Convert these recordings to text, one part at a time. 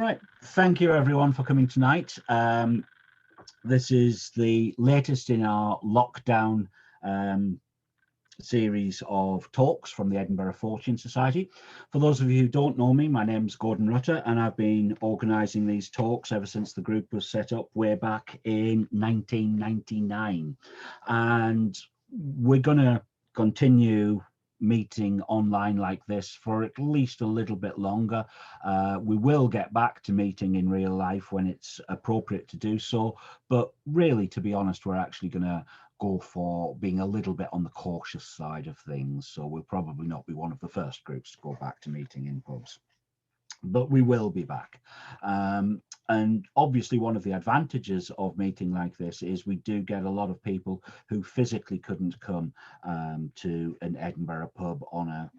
Right, thank you everyone for coming tonight. This is the latest in our lockdown series of talks from the Edinburgh Fortean Society. For those of you who don't know me, my name's Gordon Rutter, and I've been organising these talks ever since the group was set up way back in 1999. And we're going to continue meeting online like this for at least a little bit longer. We will get back to meeting in real life when it's appropriate to do so, but really, to be honest, we're actually going to go for being a little bit on the cautious side of things, so we'll probably not be one of the first groups to go back to meeting in pubs, but we will be back. And obviously one of the advantages of meeting like this is we do get a lot of people who physically couldn't come to an Edinburgh pub on a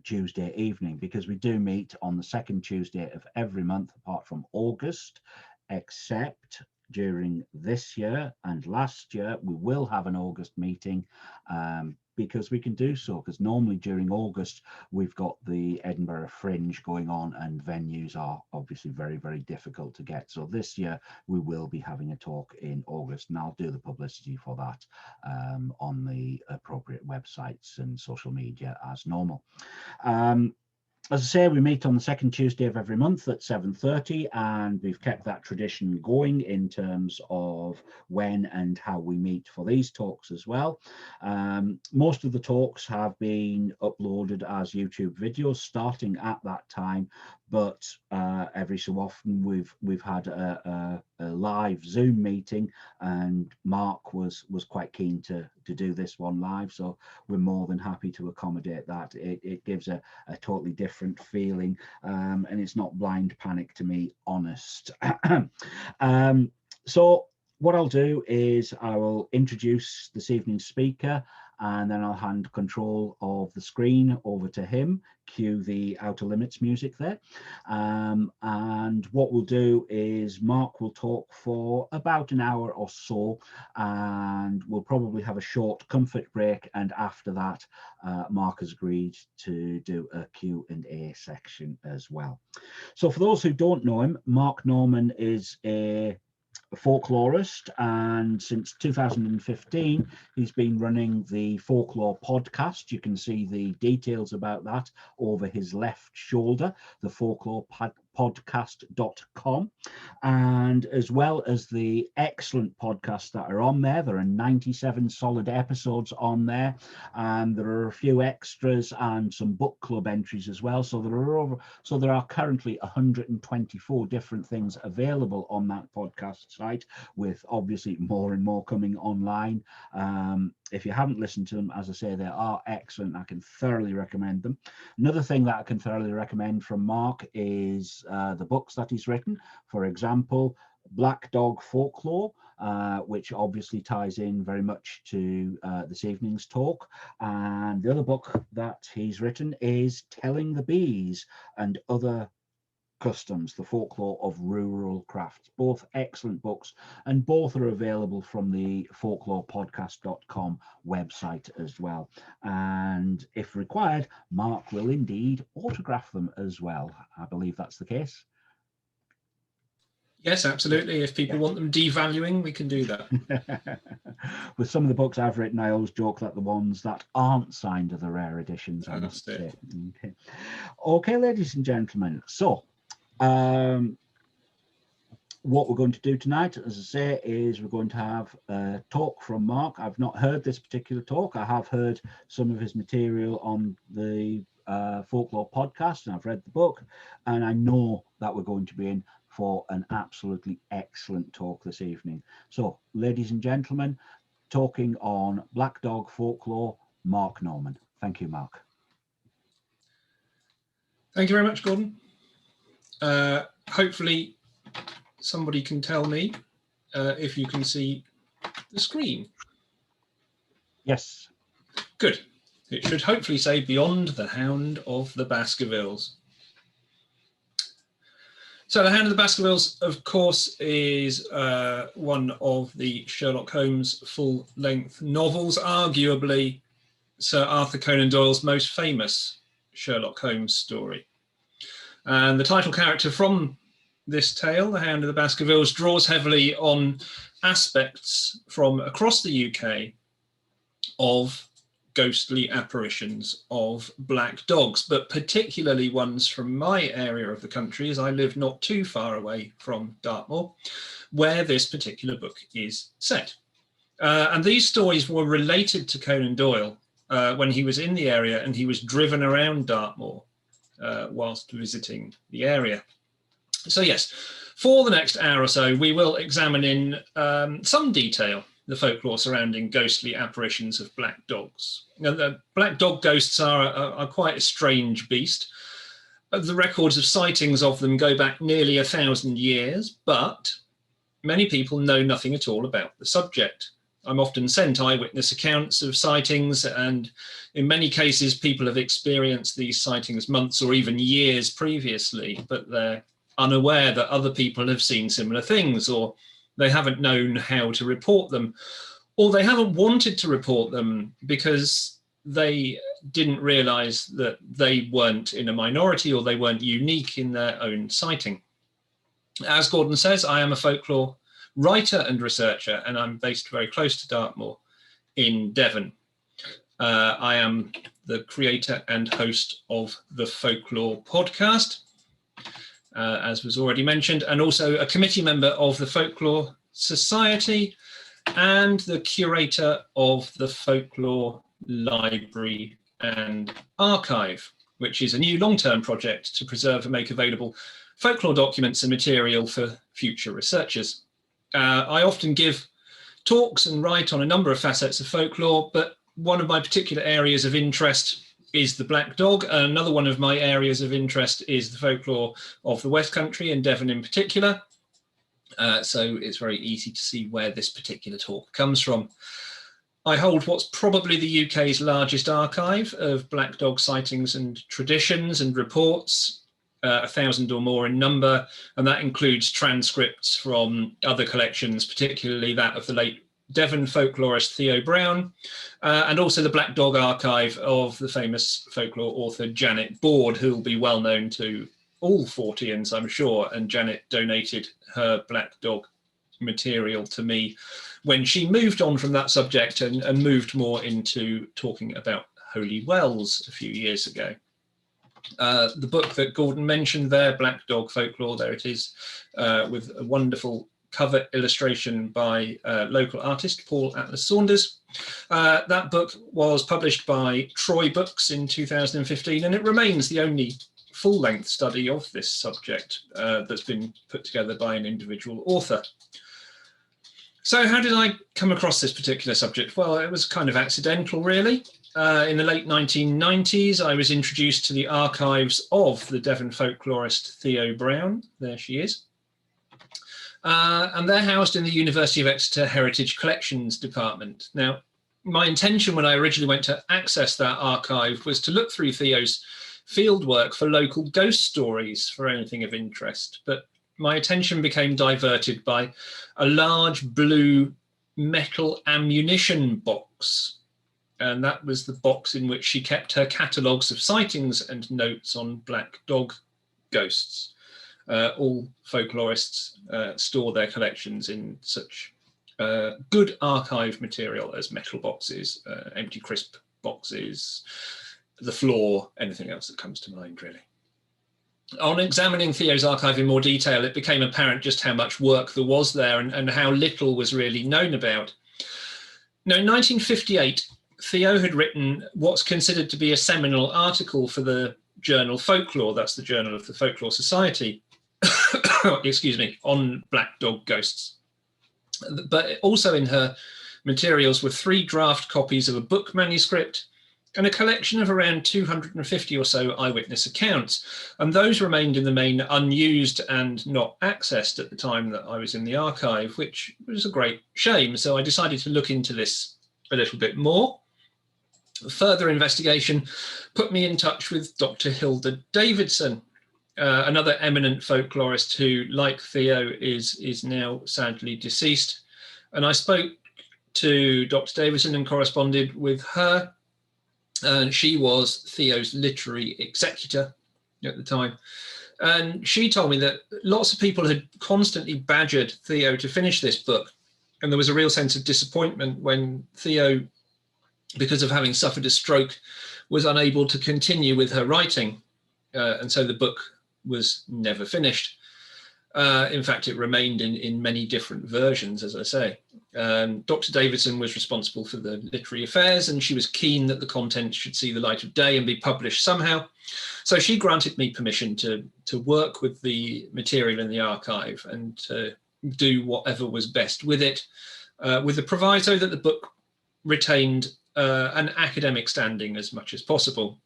Tuesday evening, because we do meet on the second Tuesday of every month apart from August, except during this year and last year we will have an August meeting because we can do so, because normally during August we've got the Edinburgh Fringe going on and venues are obviously very, very difficult to get. So this year we will be having a talk in August, and I'll do the publicity for that on the appropriate websites and social media as normal. As I say, we meet on the second Tuesday of every month at 7:30, and we've kept that tradition going in terms of when and how we meet for these talks as well. Most of the talks have been uploaded as YouTube videos starting at that time, but every so often we've had a live Zoom meeting, and Mark was quite keen to do this one live, so we're more than happy to accommodate that. It gives a totally different feeling, and it's not blind panic, to be honest. So what I'll do is I will introduce this evening's speaker, and then I'll hand control of the screen over to him. Cue the Outer Limits music there. And what we'll do is Mark will talk for about an hour or so, and we'll probably have a short comfort break, and after that Mark has agreed to do a Q&A section as well. So for those who don't know him, Mark Norman is a folklorist, and since 2015 he's been running the Folklore podcast. You can see the details about that over his left shoulder, the folklorepodcast.com, and as well as the excellent podcasts that are on there. There are 97 solid episodes on there, and there are a few extras and some book club entries as well. So there are currently 124 different things available on that podcast site, with obviously more and more coming online. If you haven't listened to them, as I say, they are excellent. I can thoroughly recommend them. Another thing that I can thoroughly recommend from Mark is the books that he's written. For example, Black Dog Folklore, which obviously ties in very much to this evening's talk. And the other book that he's written is Telling the Bees and Other Customs, the Folklore of Rural Crafts. Both excellent books, and both are available from the folklorepodcast.com website as well. And if required, Mark will indeed autograph them as well. I believe that's the case. Yes, absolutely. If people want them devaluing, we can do that. With some of the books I've written, I always joke that the ones that aren't signed are the rare editions, I must say. Okay, ladies and gentlemen, so what we're going to do tonight, as I say, is we're going to have a talk from Mark. I've not heard this particular talk. I have heard some of his material on the Folklore podcast, and I've read the book, and I know that we're going to be in for an absolutely excellent talk this evening. So, ladies and gentlemen, talking on Black Dog Folklore, Mark Norman. Thank you, Mark. Thank you very much, Gordon. Hopefully somebody can tell me if you can see the screen. Yes. Good. It should hopefully say Beyond the Hound of the Baskervilles. So The Hound of the Baskervilles, of course, is one of the Sherlock Holmes full-length novels, arguably Sir Arthur Conan Doyle's most famous Sherlock Holmes story. And the title character from this tale, The Hound of the Baskervilles, draws heavily on aspects from across the UK of ghostly apparitions of black dogs, but particularly ones from my area of the country, as I live not too far away from Dartmoor, where this particular book is set. And these stories were related to Conan Doyle when he was in the area and he was driven around Dartmoor whilst visiting the area. So yes, for the next hour or so, we will examine in some detail the folklore surrounding ghostly apparitions of black dogs. Now, the black dog ghosts are quite a strange beast. The records of sightings of them go back nearly 1,000 years, but many people know nothing at all about the subject. I'm often sent eyewitness accounts of sightings, and in many cases, people have experienced these sightings months or even years previously, but they're unaware that other people have seen similar things, or they haven't known how to report them, or they haven't wanted to report them because they didn't realize that they weren't in a minority or they weren't unique in their own sighting. As Gordon says, I am a folklore writer and researcher, and I'm based very close to Dartmoor in Devon. I am the creator and host of the Folklore podcast, as was already mentioned, and also a committee member of the Folklore Society and the curator of the Folklore Library and Archive, which is a new long-term project to preserve and make available folklore documents and material for future researchers. I often give talks and write on a number of facets of folklore, but one of my particular areas of interest is the black dog. Another one of my areas of interest is the folklore of the West Country and Devon in particular. So it's very easy to see where this particular talk comes from. I hold what's probably the UK's largest archive of black dog sightings and traditions and reports, 1,000 or more in number, and that includes transcripts from other collections, particularly that of the late Devon folklorist Theo Brown, and also the Black Dog archive of the famous folklore author Janet Board, who will be well known to all Forteans, I'm sure, and Janet donated her black dog material to me when she moved on from that subject and moved more into talking about holy wells a few years ago. The book that Gordon mentioned there, Black Dog Folklore, there it is, with a wonderful cover illustration by local artist Paul Atlas Saunders. That book was published by Troy Books in 2015, and it remains the only full-length study of this subject that's been put together by an individual author. So how did I come across this particular subject? Well, it was kind of accidental, really. In the late 1990s, I was introduced to the archives of the Devon folklorist Theo Brown. There she is. And they're housed in the University of Exeter Heritage Collections Department. Now, my intention when I originally went to access that archive was to look through Theo's fieldwork for local ghost stories for anything of interest, but my attention became diverted by a large blue metal ammunition box. And that was the box in which she kept her catalogues of sightings and notes on black dog ghosts. All folklorists store their collections in such good archive material as metal boxes, empty crisp boxes, the floor, anything else that comes to mind, really. On examining Theo's archive in more detail, it became apparent just how much work there was there and how little was really known about. Now, in 1958, Theo had written what's considered to be a seminal article for the journal Folklore, that's the journal of the Folklore Society, excuse me, on black dog ghosts. But also in her materials were 3 draft copies of a book manuscript and a collection of around 250 or so eyewitness accounts. And those remained in the main unused and not accessed at the time that I was in the archive, which was a great shame. So I decided to look into this a little bit more. Further investigation put me in touch with Dr. Hilda Davidson, another eminent folklorist who, like Theo, is now sadly deceased. And I spoke to Dr. Davidson and corresponded with her. She was Theo's literary executor at the time. And she told me that lots of people had constantly badgered Theo to finish this book. And there was a real sense of disappointment when Theo, because of having suffered a stroke, was unable to continue with her writing. And so the book was never finished. In fact, it remained in many different versions, as I say. Dr. Davidson was responsible for the literary affairs, and she was keen that the contents should see the light of day and be published somehow. So she granted me permission to work with the material in the archive and to do whatever was best with it, with the proviso that the book retained an academic standing as much as possible.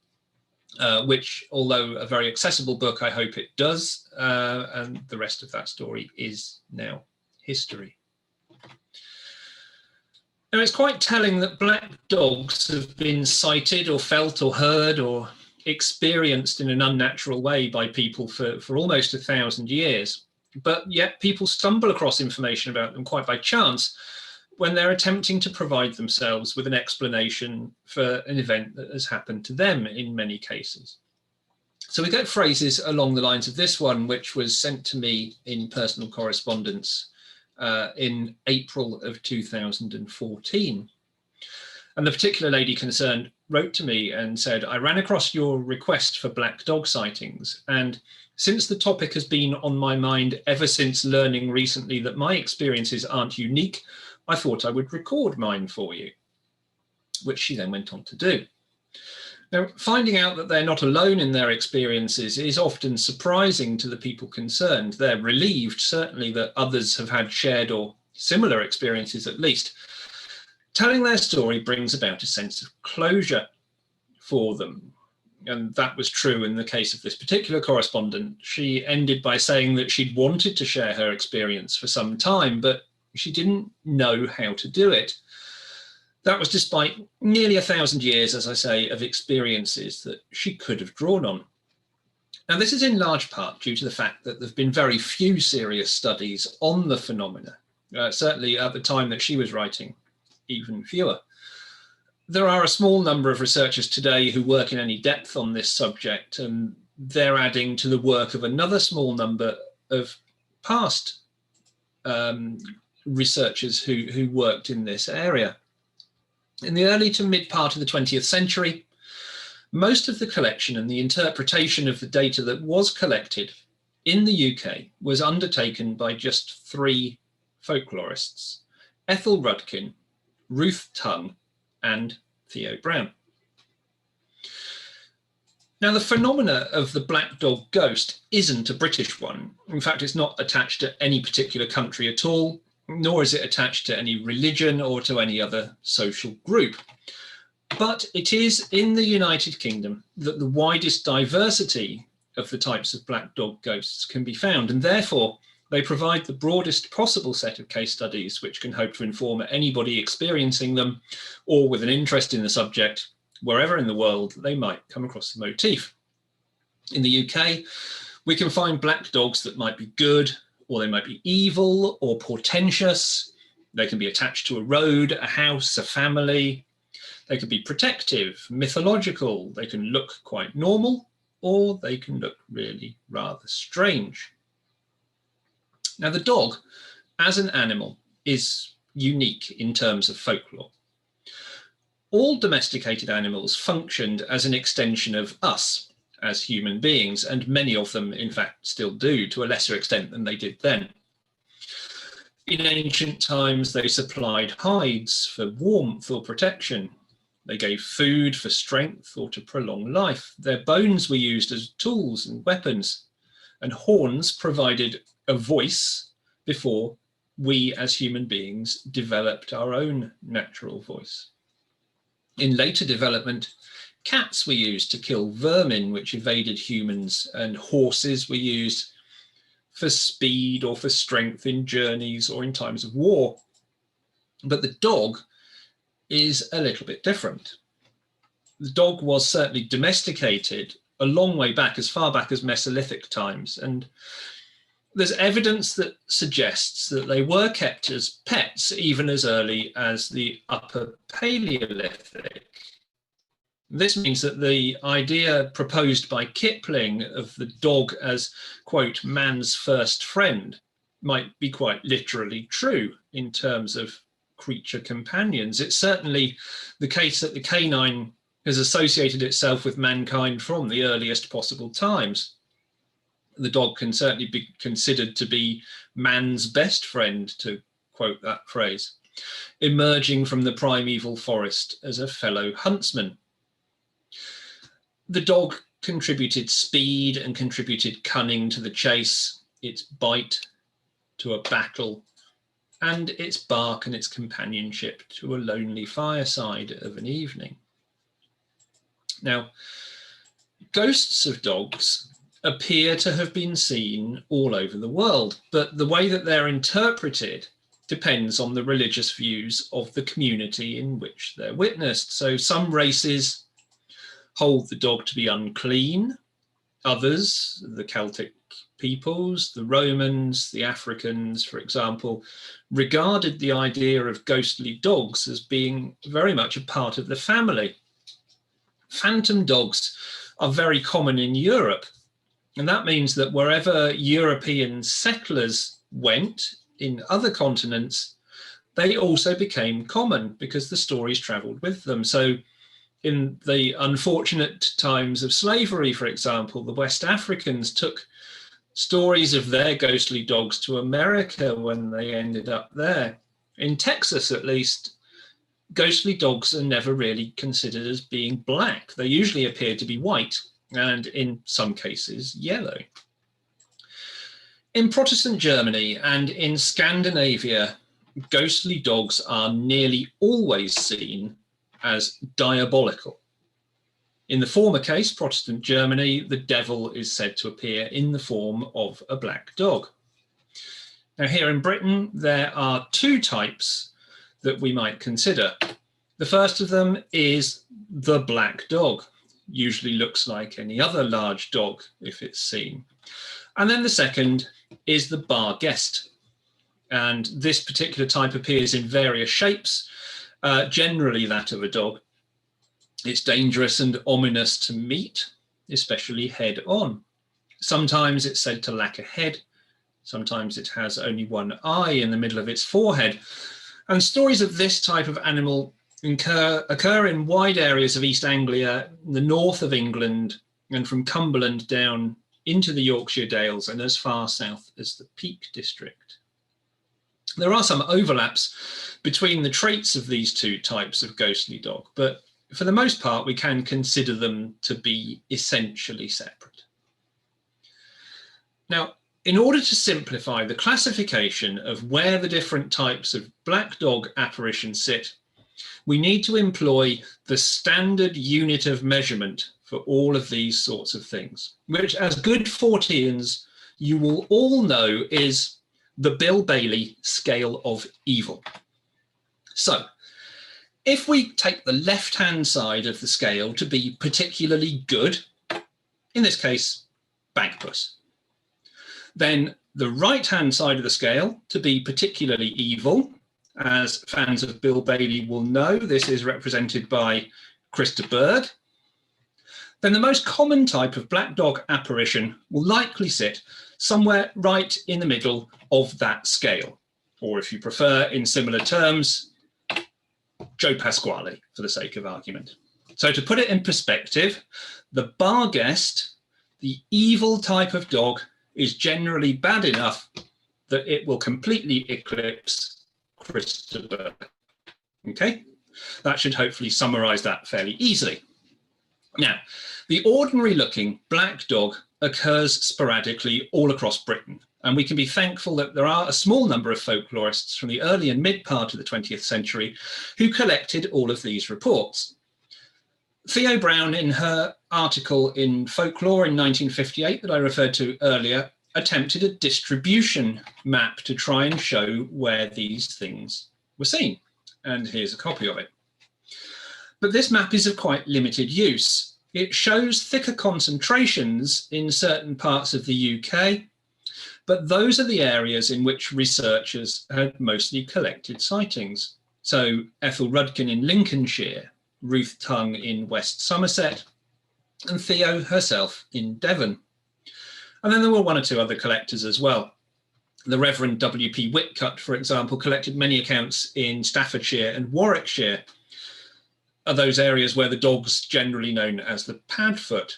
Which, although a very accessible book, I hope it does, and the rest of that story is now history. Now, it's quite telling that black dogs have been sighted or felt or heard or experienced in an unnatural way by people for almost 1,000 years, but yet people stumble across information about them quite by chance when they're attempting to provide themselves with an explanation for an event that has happened to them in many cases. So we get phrases along the lines of this one, which was sent to me in personal correspondence in April of 2014. And the particular lady concerned wrote to me and said, I ran across your request for black dog sightings, and since the topic has been on my mind ever since learning recently that my experiences aren't unique, I thought I would record mine for you, which she then went on to do. Now, finding out that they're not alone in their experiences is often surprising to the people concerned. They're relieved, certainly, that others have had shared or similar experiences at least. Telling their story brings about a sense of closure for them. And that was true in the case of this particular correspondent. She ended by saying that she'd wanted to share her experience for some time, but she didn't know how to do it. That was despite nearly 1,000 years, as I say, of experiences that she could have drawn on. Now, this is in large part due to the fact that there have been very few serious studies on the phenomena, certainly at the time that she was writing, even fewer. There are a small number of researchers today who work in any depth on this subject, and they're adding to the work of another small number of past researchers who worked in this area. In the early to mid part of the 20th century, most of the collection and the interpretation of the data that was collected in the UK was undertaken by just 3 folklorists: Ethel Rudkin, Ruth Tongue, and Theo Brown. Now, the phenomena of the black dog ghost isn't a British one. In fact, it's not attached to any particular country at all, nor is it attached to any religion or to any other social group. But it is in the United Kingdom that the widest diversity of the types of black dog ghosts can be found, and therefore they provide the broadest possible set of case studies which can hope to inform anybody experiencing them or with an interest in the subject, wherever in the world they might come across the motif. In the UK, we can find black dogs that might be good, or they might be evil or portentous. They can be attached to a road, a house, a family. They can be protective, mythological. They can look quite normal, or they can look really rather strange. Now, the dog, as an animal, is unique in terms of folklore. All domesticated animals functioned as an extension of us as human beings, and many of them, in fact, still do to a lesser extent than they did then. In ancient times, they supplied hides for warmth or protection. They gave food for strength or to prolong life. Their bones were used as tools and weapons, and horns provided a voice before we as human beings developed our own natural voice. In later development, cats were used to kill vermin which evaded humans, and horses were used for speed or for strength in journeys or in times of war. But the dog is a little bit different. The dog was certainly domesticated a long way back, as far back as Mesolithic times, and there's evidence that suggests that they were kept as pets even as early as the Upper Paleolithic. This means that the idea proposed by Kipling of the dog as, quote, man's first friend might be quite literally true in terms of creature companions. It's certainly the case that the canine has associated itself with mankind from the earliest possible times. The dog can certainly be considered to be man's best friend, to quote that phrase, emerging from the primeval forest as a fellow huntsman. The dog contributed speed and contributed cunning to the chase, its bite to a battle, and its bark and its companionship to a lonely fireside of an evening. Now, ghosts of dogs appear to have been seen all over the world, but the way that they're interpreted depends on the religious views of the community in which they're witnessed. So some races hold the dog to be unclean. Others, the Celtic peoples, the Romans, the Africans, for example, regarded the idea of ghostly dogs as being very much a part of the family. Phantom dogs are very common in Europe, and that means that wherever European settlers went in other continents, they also became common because the stories traveled with them. So in the unfortunate times of slavery, for example, the West Africans took stories of their ghostly dogs to America when they ended up there. In Texas, at least, ghostly dogs are never really considered as being black. They usually appear to be white, and in some cases, yellow. In Protestant Germany and in Scandinavia, ghostly dogs are nearly always seen as diabolical. In the former case, Protestant Germany, the devil is said to appear in the form of a black dog. Now, here in Britain, there are two types that we might consider. The first of them is the black dog. Usually looks like any other large dog if it's seen. And then the second is the bar guest. And this particular type appears in various shapes, generally that of a dog. It's dangerous and ominous to meet, especially head on. Sometimes it's said to lack a head. Sometimes it has only one eye in the middle of its forehead. And stories of this type of animal occur in wide areas of East Anglia, the north of England, and from Cumberland down into the Yorkshire Dales and as far south as the Peak District. There are some overlaps between the traits of these two types of ghostly dog, but for the most part, we can consider them to be essentially separate. Now, in order to simplify the classification of where the different types of black dog apparitions sit, we need to employ the standard unit of measurement for all of these sorts of things, which as good Forteans, you will all know is the Bill Bailey scale of evil. So, if we take the left-hand side of the scale to be particularly good, in this case, Bagpuss, then the right-hand side of the scale to be particularly evil, as fans of Bill Bailey will know, this is represented by Christa Berg, then the most common type of black dog apparition will likely sit somewhere right in the middle of that scale, or if you prefer, in similar terms, Joe Pasquale, for the sake of argument. So to put it in perspective, the bar guest, the evil type of dog, is generally bad enough that it will completely eclipse Christa Berg. Okay, that should hopefully summarize that fairly easily. Now, the ordinary looking black dog occurs sporadically all across Britain, and we can be thankful that there are a small number of folklorists from the early and mid part of the 20th century who collected all of these reports. Theo Brown, in her article in Folklore in 1958 that I referred to earlier, attempted a distribution map to try and show where these things were seen. And here's a copy of it. But this map is of quite limited use. It shows thicker concentrations in certain parts of the UK, but those are the areas in which researchers had mostly collected sightings. So Ethel Rudkin in Lincolnshire, Ruth Tongue in West Somerset, and Theo herself in Devon. And then there were one or two other collectors as well. The Reverend W.P. Whitcutt, for example, collected many accounts in Staffordshire and Warwickshire, are those areas where the dog's generally known as the padfoot.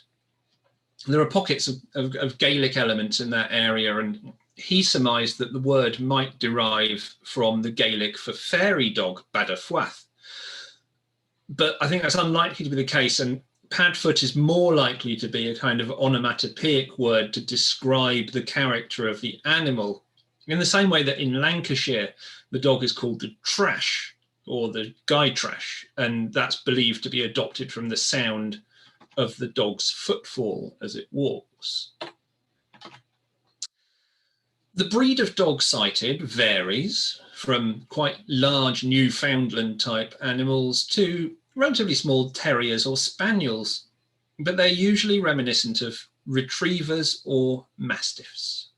There are pockets of Gaelic elements in that area, and he surmised that the word might derive from the Gaelic for fairy dog, Badafwath. But I think that's unlikely to be the case, and padfoot is more likely to be a kind of onomatopoeic word to describe the character of the animal, in the same way that in Lancashire, the dog is called the trash or the guy trash, and that's believed to be adopted from the sound of the dog's footfall as it walks. The breed of dog sighted varies from quite large Newfoundland type animals to relatively small terriers or spaniels, but they're usually reminiscent of retrievers or mastiffs.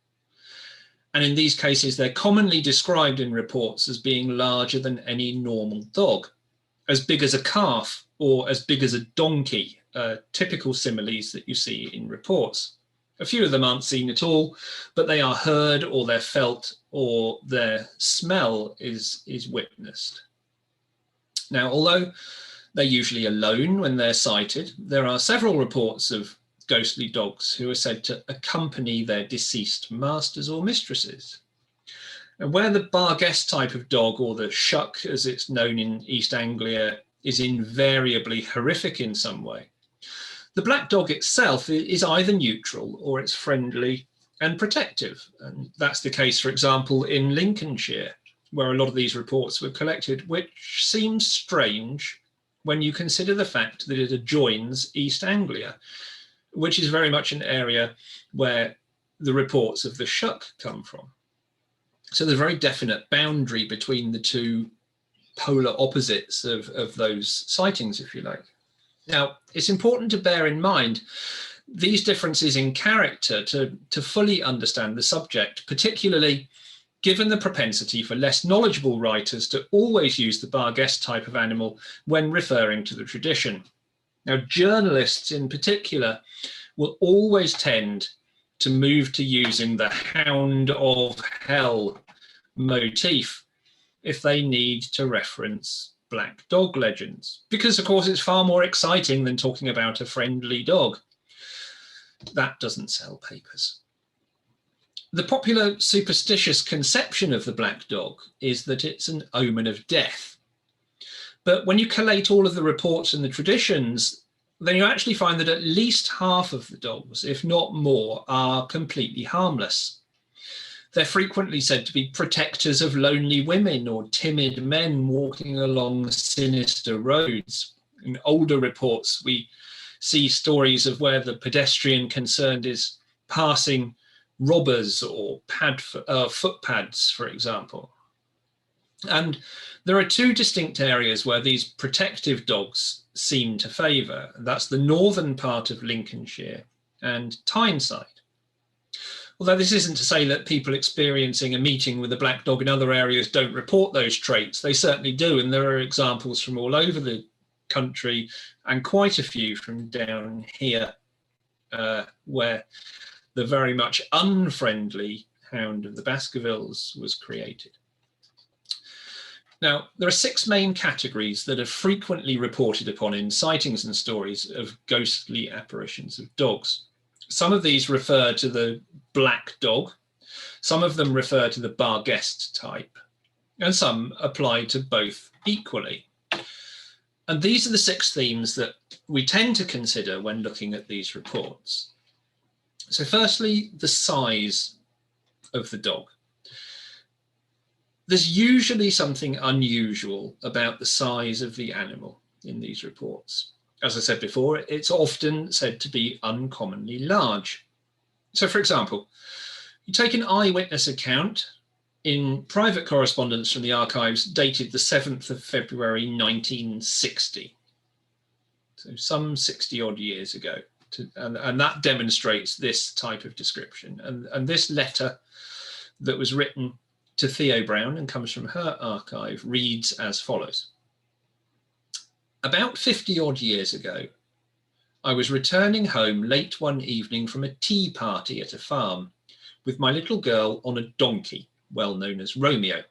And in these cases, they're commonly described in reports as being larger than any normal dog, as big as a calf or as big as a donkey, typical similes that you see in reports. A few of them aren't seen at all, but they are heard or they're felt or their smell is witnessed. Now, although they're usually alone when they're sighted, there are several reports of ghostly dogs who are said to accompany their deceased masters or mistresses. And where the Barguest type of dog, or the shuck as it's known in East Anglia, is invariably horrific in some way, the black dog itself is either neutral or it's friendly and protective. And that's the case, for example, in Lincolnshire, where a lot of these reports were collected, which seems strange when you consider the fact that it adjoins East Anglia, which is very much an area where the reports of the shuck come from. So there's a very definite boundary between the two polar opposites of those sightings, if you like. Now, it's important to bear in mind these differences in character to fully understand the subject, particularly given the propensity for less knowledgeable writers to always use the Barguest type of animal when referring to the tradition. Now, journalists in particular will always tend to move to using the Hound of Hell motif if they need to reference black dog legends, because of course it's far more exciting than talking about a friendly dog. That doesn't sell papers. The popular superstitious conception of the black dog is that it's an omen of death. But when you collate all of the reports and the traditions, then you actually find that at least half of the dogs, if not more, are completely harmless. They're frequently said to be protectors of lonely women or timid men walking along sinister roads. In older reports, we see stories of where the pedestrian concerned is passing robbers or footpads, for example. And there are two distinct areas where these protective dogs seem to favour. That's the northern part of Lincolnshire and Tyneside. Although this isn't to say that people experiencing a meeting with a black dog in other areas don't report those traits. They certainly do, and there are examples from all over the country and quite a few from down here where the very much unfriendly Hound of the Baskervilles was created. Now, there are 6 main categories that are frequently reported upon in sightings and stories of ghostly apparitions of dogs. Some of these refer to the black dog, some of them refer to the Barguest type, and some apply to both equally. And these are the 6 themes that we tend to consider when looking at these reports. So firstly, the size of the dog. There's usually something unusual about the size of the animal in these reports. As I said before, it's often said to be uncommonly large. So for example, you take an eyewitness account in private correspondence from the archives dated the 7th of February 1960. So some 60 odd years ago. And that demonstrates this type of description. And this letter that was written to Theo Brown and comes from her archive reads as follows. About 50 odd years ago, I was returning home late one evening from a tea party at a farm with my little girl on a donkey, well known as Romeo.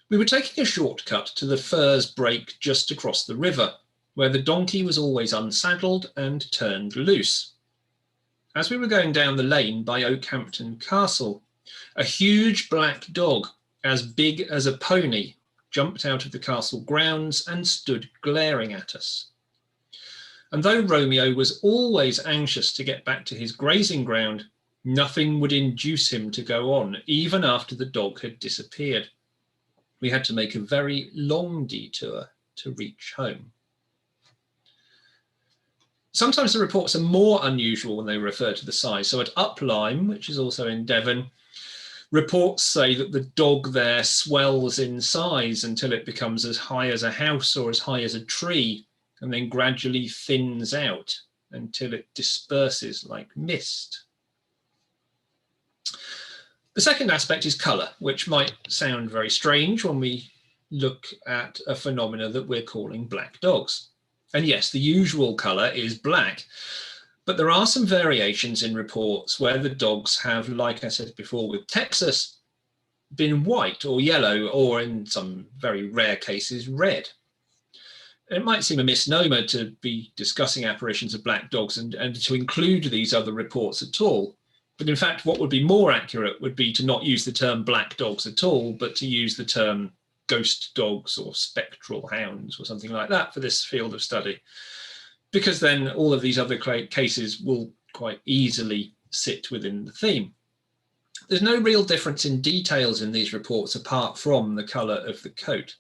We were taking a shortcut to the furze break just across the river, where the donkey was always unsaddled and turned loose. As we were going down the lane by Oakhampton Castle, a huge black dog, as big as a pony, jumped out of the castle grounds and stood glaring at us. And though Romeo was always anxious to get back to his grazing ground, nothing would induce him to go on, even after the dog had disappeared. We had to make a very long detour to reach home. Sometimes the reports are more unusual when they refer to the size. So at Uplyme, which is also in Devon, reports say that the dog there swells in size until it becomes as high as a house or as high as a tree, and then gradually thins out until it disperses like mist. The second aspect is colour, which might sound very strange when we look at a phenomena that we're calling black dogs. And yes, the usual colour is black, but there are some variations in reports where the dogs have, like I said before with Texas, been white or yellow, or in some very rare cases, red. It might seem a misnomer to be discussing apparitions of black dogs and to include these other reports at all. But in fact, what would be more accurate would be to not use the term black dogs at all, but to use the term ghost dogs or spectral hounds or something like that for this field of study, because then all of these other cases will quite easily sit within the theme. There's no real difference in details in these reports apart from the colour of the coat.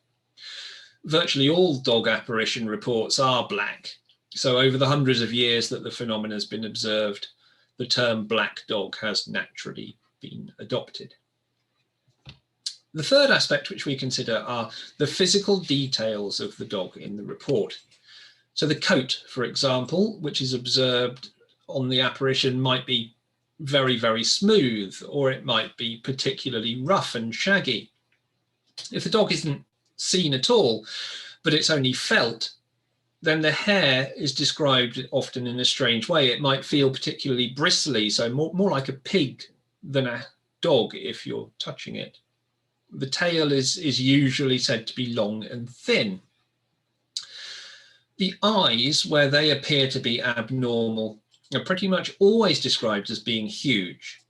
Virtually all dog apparition reports are black. So over the hundreds of years that the phenomenon has been observed, the term black dog has naturally been adopted. The third aspect which we consider are the physical details of the dog in the report. So the coat, for example, which is observed on the apparition, might be very, very smooth, or it might be particularly rough and shaggy. If the dog isn't seen at all, but it's only felt, then the hair is described often in a strange way. It might feel particularly bristly, so more like a pig than a dog if you're touching it. The tail is usually said to be long and thin. The eyes, where they appear to be abnormal, are pretty much always described as being huge.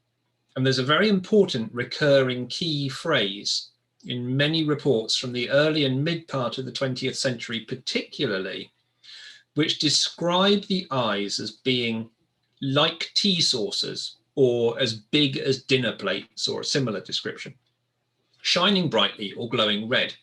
And there's a very important recurring key phrase in many reports from the early and mid part of the 20th century particularly, which describe the eyes as being like tea saucers or as big as dinner plates, or a similar description, shining brightly or glowing red.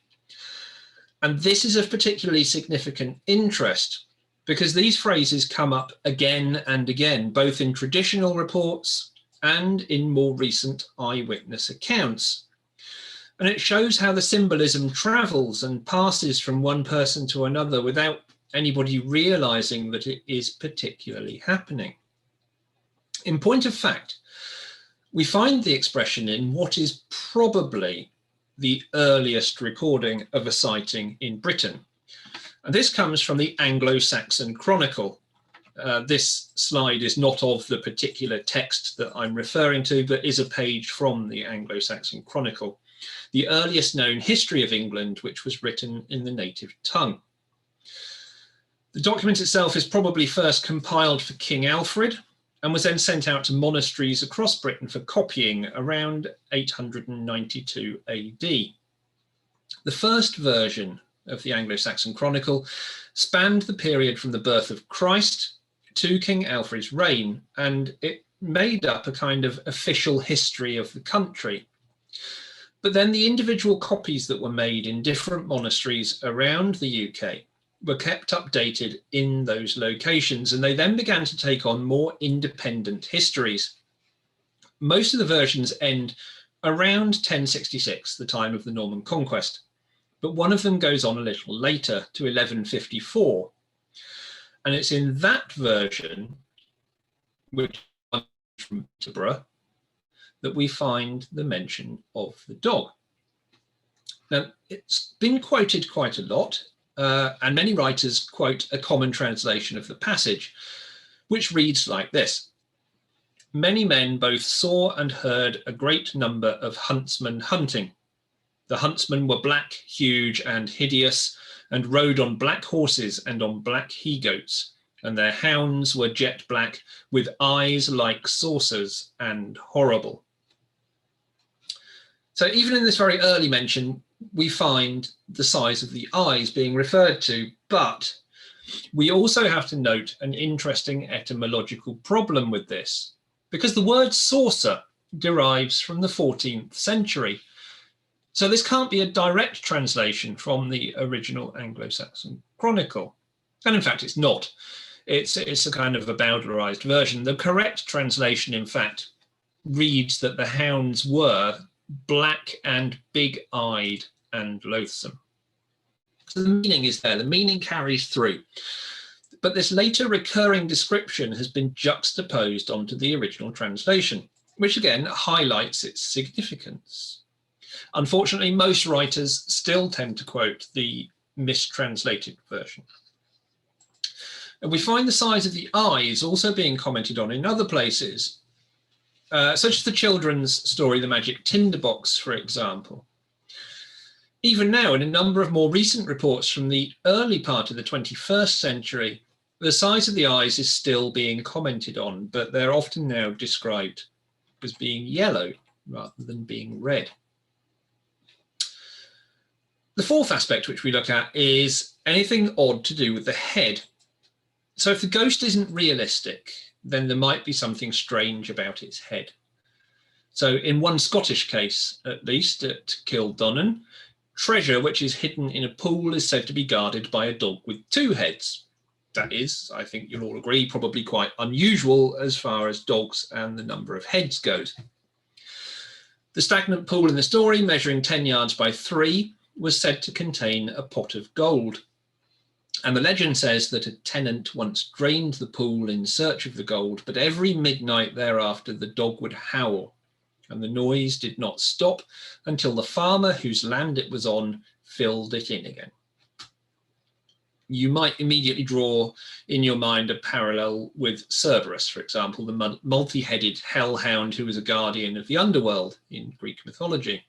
And this is of particularly significant interest because these phrases come up again and again, both in traditional reports and in more recent eyewitness accounts. And it shows how the symbolism travels and passes from one person to another without anybody realizing that it is particularly happening. In point of fact, we find the expression in what is probably the earliest recording of a sighting in Britain. And this comes from the Anglo-Saxon Chronicle. This slide is not of the particular text that I'm referring to, but is a page from the Anglo-Saxon Chronicle, the earliest known history of England, which was written in the native tongue. The document itself is probably first compiled for King Alfred and was then sent out to monasteries across Britain for copying around 892 AD. The first version of the Anglo-Saxon Chronicle spanned the period from the birth of Christ to King Alfred's reign, and it made up a kind of official history of the country. But then the individual copies that were made in different monasteries around the UK were kept updated in those locations, and they then began to take on more independent histories. Most of the versions end around 1066, the time of the Norman conquest, but one of them goes on a little later to 1154. And it's in that version, which comes from Edinburgh, that we find the mention of the dog. Now, it's been quoted quite a lot and many writers quote a common translation of the passage, which reads like this: "Many men both saw and heard a great number of huntsmen hunting. The huntsmen were black, huge, and hideous, and rode on black horses and on black he-goats, and their hounds were jet black, with eyes like saucers and horrible." So even in this very early mention, we find the size of the eyes being referred to, but we also have to note an interesting etymological problem with this, because the word saucer derives from the 14th century. So this can't be a direct translation from the original Anglo-Saxon chronicle. And in fact, it's not. It's a kind of a bowdlerized version. The correct translation, in fact, reads that the hounds were black and big-eyed and loathsome. So the meaning is there, the meaning carries through. But this later recurring description has been juxtaposed onto the original translation, which again highlights its significance. Unfortunately, most writers still tend to quote the mistranslated version. And we find the size of the eyes also being commented on in other places, such as the children's story, The Magic Tinderbox, for example. Even now, in a number of more recent reports from the early part of the 21st century, the size of the eyes is still being commented on, but they're often now described as being yellow rather than being red. The fourth aspect which we look at is anything odd to do with the head. So if the ghost isn't realistic, then there might be something strange about its head. So in one Scottish case, at least at Kildonnan, treasure which is hidden in a pool is said to be guarded by a dog with two heads. That is, I think you'll all agree, probably quite unusual as far as dogs and the number of heads goes. The stagnant pool in the story, measuring 10 yards by 3, was said to contain a pot of gold. And the legend says that a tenant once drained the pool in search of the gold, but every midnight thereafter the dog would howl, and the noise did not stop until the farmer whose land it was on filled it in again. You might immediately draw in your mind a parallel with Cerberus, for example, the multi-headed hellhound who was a guardian of the underworld in Greek mythology.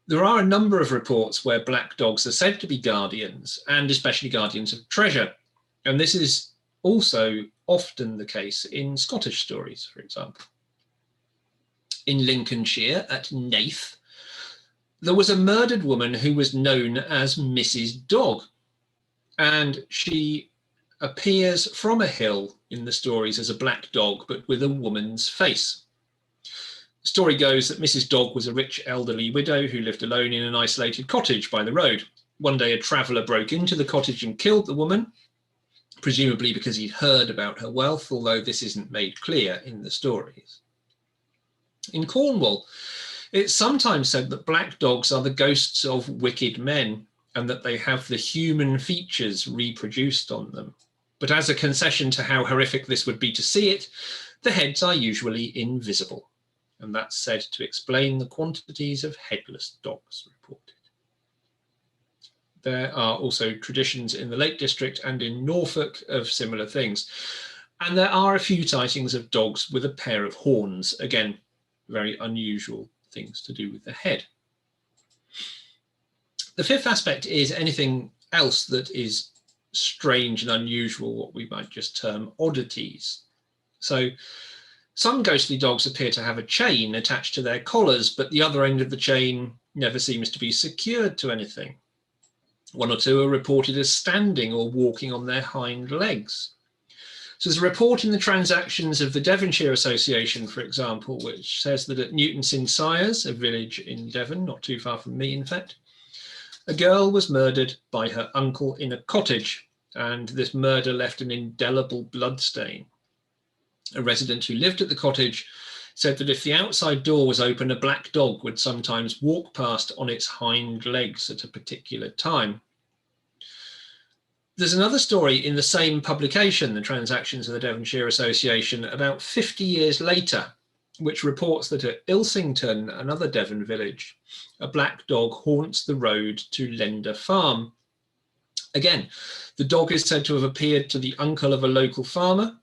There are a number of reports where black dogs are said to be guardians, and especially guardians of treasure. And this is also often the case in Scottish stories, for example. In Lincolnshire, at Nath, there was a murdered woman who was known as Mrs. Dog, and she appears from a hill in the stories as a black dog, but with a woman's face. The story goes that Mrs. Dog was a rich elderly widow who lived alone in an isolated cottage by the road. One day a traveller broke into the cottage and killed the woman, presumably because he'd heard about her wealth, although this isn't made clear in the stories. In Cornwall, it's sometimes said that black dogs are the ghosts of wicked men and that they have the human features reproduced on them. But as a concession to how horrific this would be to see it, the heads are usually invisible. And that's said to explain the quantities of headless dogs reported. There are also traditions in the Lake District and in Norfolk of similar things. And there are a few sightings of dogs with a pair of horns. Again, very unusual things to do with the head. The fifth aspect is anything else that is strange and unusual, what we might just term oddities. So some ghostly dogs appear to have a chain attached to their collars, but the other end of the chain never seems to be secured to anything. One or two are reported as standing or walking on their hind legs. So there's a report in the Transactions of the Devonshire Association, for example, which says that at Newton-St-Sires, a village in Devon, not too far from me, in fact, a girl was murdered by her uncle in a cottage, and this murder left an indelible bloodstain. A resident who lived at the cottage said that if the outside door was open, a black dog would sometimes walk past on its hind legs at a particular time. There's another story in the same publication, the Transactions of the Devonshire Association, about 50 years later, which reports that at Ilsington, another Devon village, a black dog haunts the road to Lender Farm. Again, the dog is said to have appeared to the uncle of a local farmer,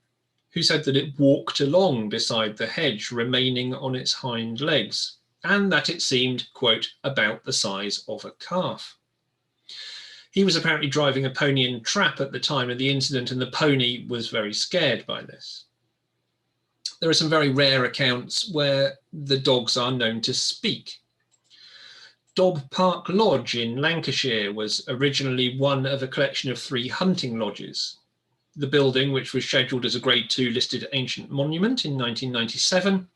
who said that it walked along beside the hedge, remaining on its hind legs, and that it seemed, quote, about the size of a calf. He was apparently driving a pony in trap at the time of the incident, and the pony was very scared by this. There are some very rare accounts where the dogs are known to speak. Dob Park Lodge in Lancashire was originally one of a collection of 3 hunting lodges. The building, which was scheduled as a Grade 2 listed ancient monument in 1997,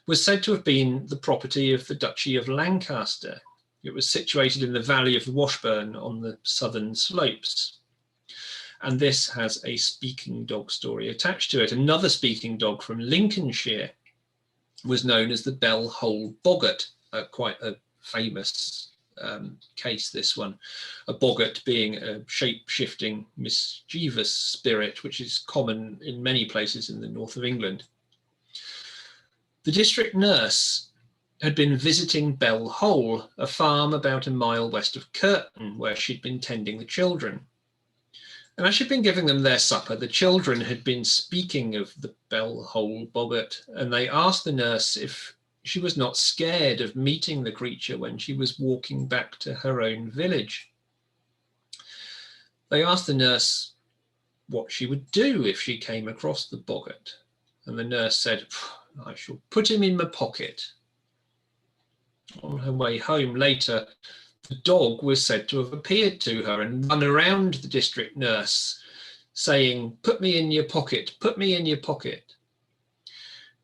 was said to have been the property of the Duchy of Lancaster. It was situated in the valley of the Washburn on the southern slopes. And this has a speaking dog story attached to it. Another speaking dog from Lincolnshire was known as the Bell Hole Boggart, quite a famous case, this one. A boggart being a shape-shifting, mischievous spirit, which is common in many places in the north of England. The district nurse had been visiting Bell Hole, a farm about a mile west of Curtin, where she'd been tending the children. And as she'd been giving them their supper, the children had been speaking of the Bell Hole Boggart, and they asked the nurse if she was not scared of meeting the creature when she was walking back to her own village. They asked the nurse what she would do if she came across the boggart, and the nurse said, "I shall put him in my pocket." On her way home later, the dog was said to have appeared to her and run around the district nurse, saying, "Put me in your pocket, put me in your pocket."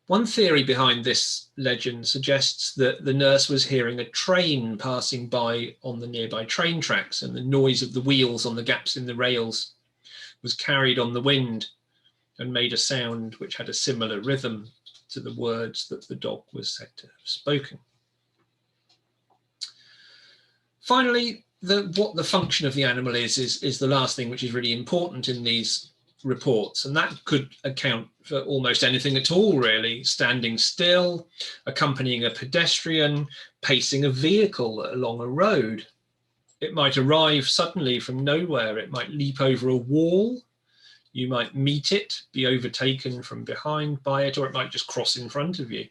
One theory behind this legend suggests that the nurse was hearing a train passing by on the nearby train tracks, and the noise of the wheels on the gaps in the rails was carried on the wind and made a sound which had a similar rhythm to the words that the dog was said to have spoken. Finally, what the function of the animal is the last thing which is really important in these reports, and that could account for almost anything at all, really. Standing still, accompanying a pedestrian, pacing a vehicle along a road. It might arrive suddenly from nowhere. It might leap over a wall. You might meet it, be overtaken from behind by it, or it might just cross in front of you.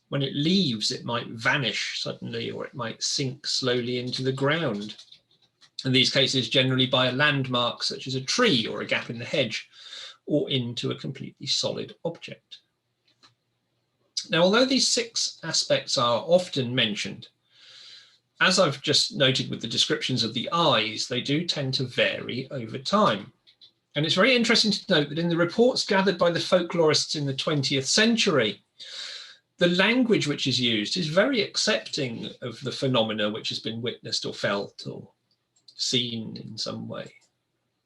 When it leaves, it might vanish suddenly, or it might sink slowly into the ground. In these cases, generally by a landmark such as a tree or a gap in the hedge, or into a completely solid object. Now, although these 6 aspects are often mentioned, as I've just noted with the descriptions of the eyes, they do tend to vary over time. And it's very interesting to note that in the reports gathered by the folklorists in the 20th century, the language which is used is very accepting of the phenomena which has been witnessed or felt or seen in some way.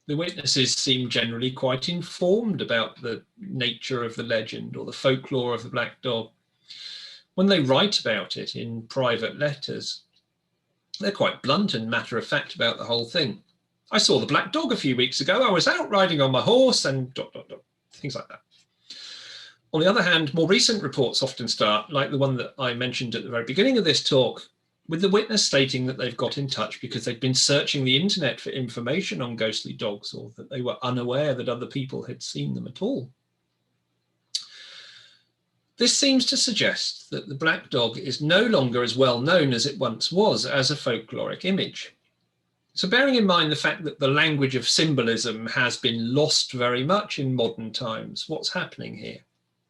The witnesses seem generally quite informed about the nature of the legend or the folklore of the black dog. When they write about it in private letters, they're quite blunt and matter of fact about the whole thing. "I saw the black dog a few weeks ago. I was out riding on my horse," and ... things like that. On the other hand, more recent reports often start, like the one that I mentioned at the very beginning of this talk, with the witness stating that they've got in touch because they'd been searching the internet for information on ghostly dogs, or that they were unaware that other people had seen them at all. This seems to suggest that the black dog is no longer as well known as it once was as a folkloric image. So bearing in mind the fact that the language of symbolism has been lost very much in modern times, what's happening here?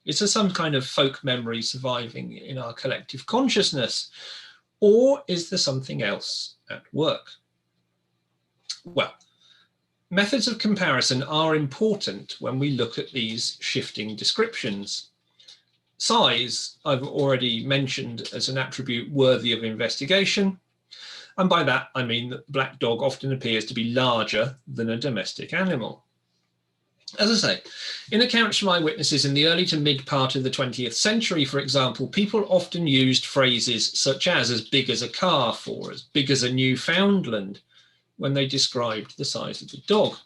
Is there some kind of folk memory surviving in our collective consciousness? Or is there something else at work? Well, methods of comparison are important when we look at these shifting descriptions. Size, I've already mentioned as an attribute worthy of investigation. And by that, I mean that the black dog often appears to be larger than a domestic animal. As I say, in accounts from eyewitnesses in the early to mid part of the 20th century, for example, people often used phrases such as big as a calf or as big as a Newfoundland when they described the size of the dog.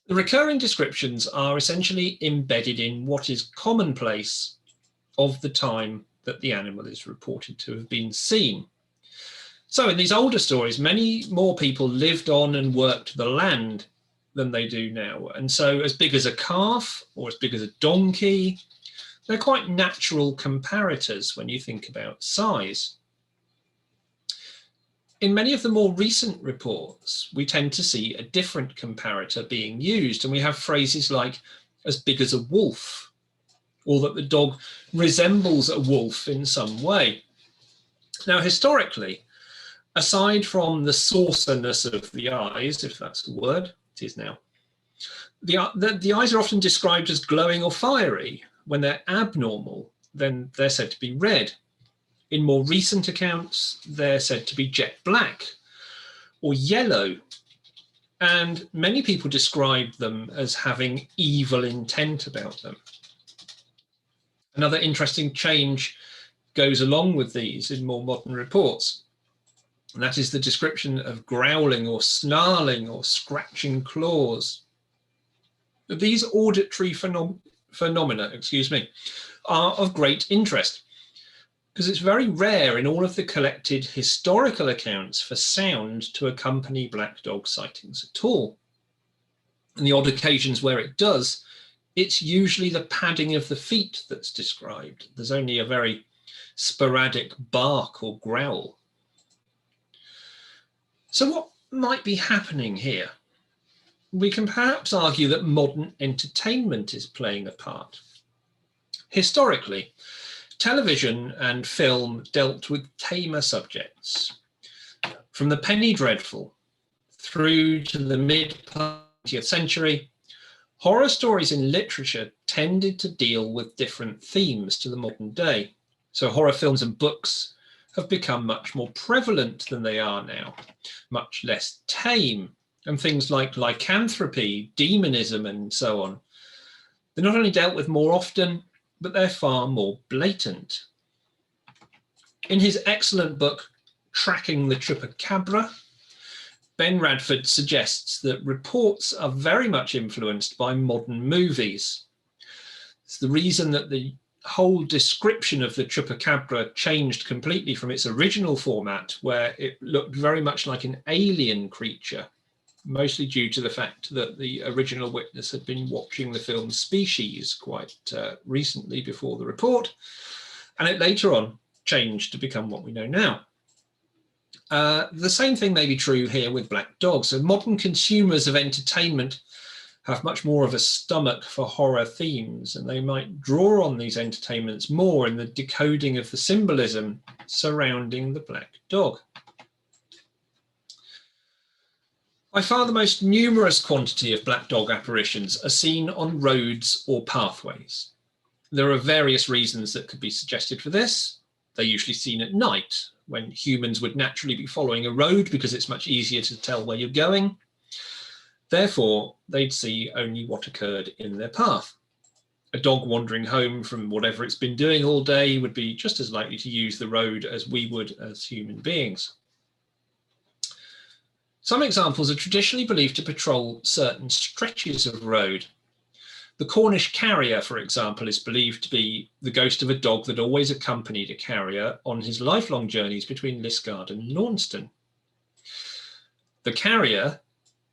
The recurring descriptions are essentially embedded in what is commonplace of the time that the animal is reported to have been seen. So in these older stories, many more people lived on and worked the land than they do now. And so as big as a calf or as big as a donkey, they're quite natural comparators when you think about size. In many of the more recent reports, we tend to see a different comparator being used, and we have phrases like as big as a wolf, or that the dog resembles a wolf in some way. Now, historically, aside from the saucerness of the eyes, if that's a word, it is now, the eyes are often described as glowing or fiery. When they're abnormal, then they're said to be red. In more recent accounts, they're said to be jet black or yellow. And many people describe them as having evil intent about them. Another interesting change goes along with these in more modern reports. And that is the description of growling or snarling or scratching claws. These auditory phenomena, are of great interest, because it's very rare in all of the collected historical accounts for sound to accompany black dog sightings at all. And the odd occasions where it does, it's usually the padding of the feet that's described. There's only a very sporadic bark or growl. So what might be happening here? We can perhaps argue that modern entertainment is playing a part. Historically, television and film dealt with tamer subjects. From the penny dreadful through to the mid-20th century, horror stories in literature tended to deal with different themes to the modern day. So horror films and books have become much more prevalent than they are now, much less tame, and things like lycanthropy, demonism, and so on. They're not only dealt with more often, but they're far more blatant. In his excellent book, Tracking the Chupacabra, Ben Radford suggests that reports are very much influenced by modern movies. It's the reason that the whole description of the Chupacabra changed completely from its original format, where it looked very much like an alien creature, mostly due to the fact that the original witness had been watching the film Species quite recently before the report, and it later on changed to become what we know now. The same thing may be true here with black dogs. So modern consumers of entertainment have much more of a stomach for horror themes, and they might draw on these entertainments more in the decoding of the symbolism surrounding the black dog. By far the most numerous quantity of black dog apparitions are seen on roads or pathways. There are various reasons that could be suggested for this. They're usually seen at night, when humans would naturally be following a road because it's much easier to tell where you're going. Therefore, they'd see only what occurred in their path. A dog wandering home from whatever it's been doing all day would be just as likely to use the road as we would as human beings. Some examples are traditionally believed to patrol certain stretches of road. The Cornish carrier, for example, is believed to be the ghost of a dog that always accompanied a carrier on his lifelong journeys between Liskeard and Launceston. The carrier,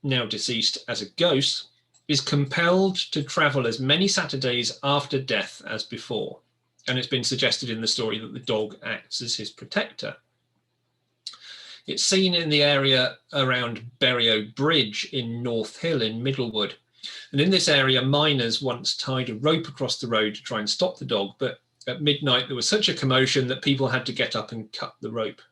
now deceased as a ghost, is compelled to travel as many Saturdays after death as before, and it's been suggested in the story that the dog acts as his protector. It's seen in the area around Berriow Bridge in North Hill in Middlewood. And in this area, miners once tied a rope across the road to try and stop the dog, but at midnight there was such a commotion that people had to get up and cut the rope.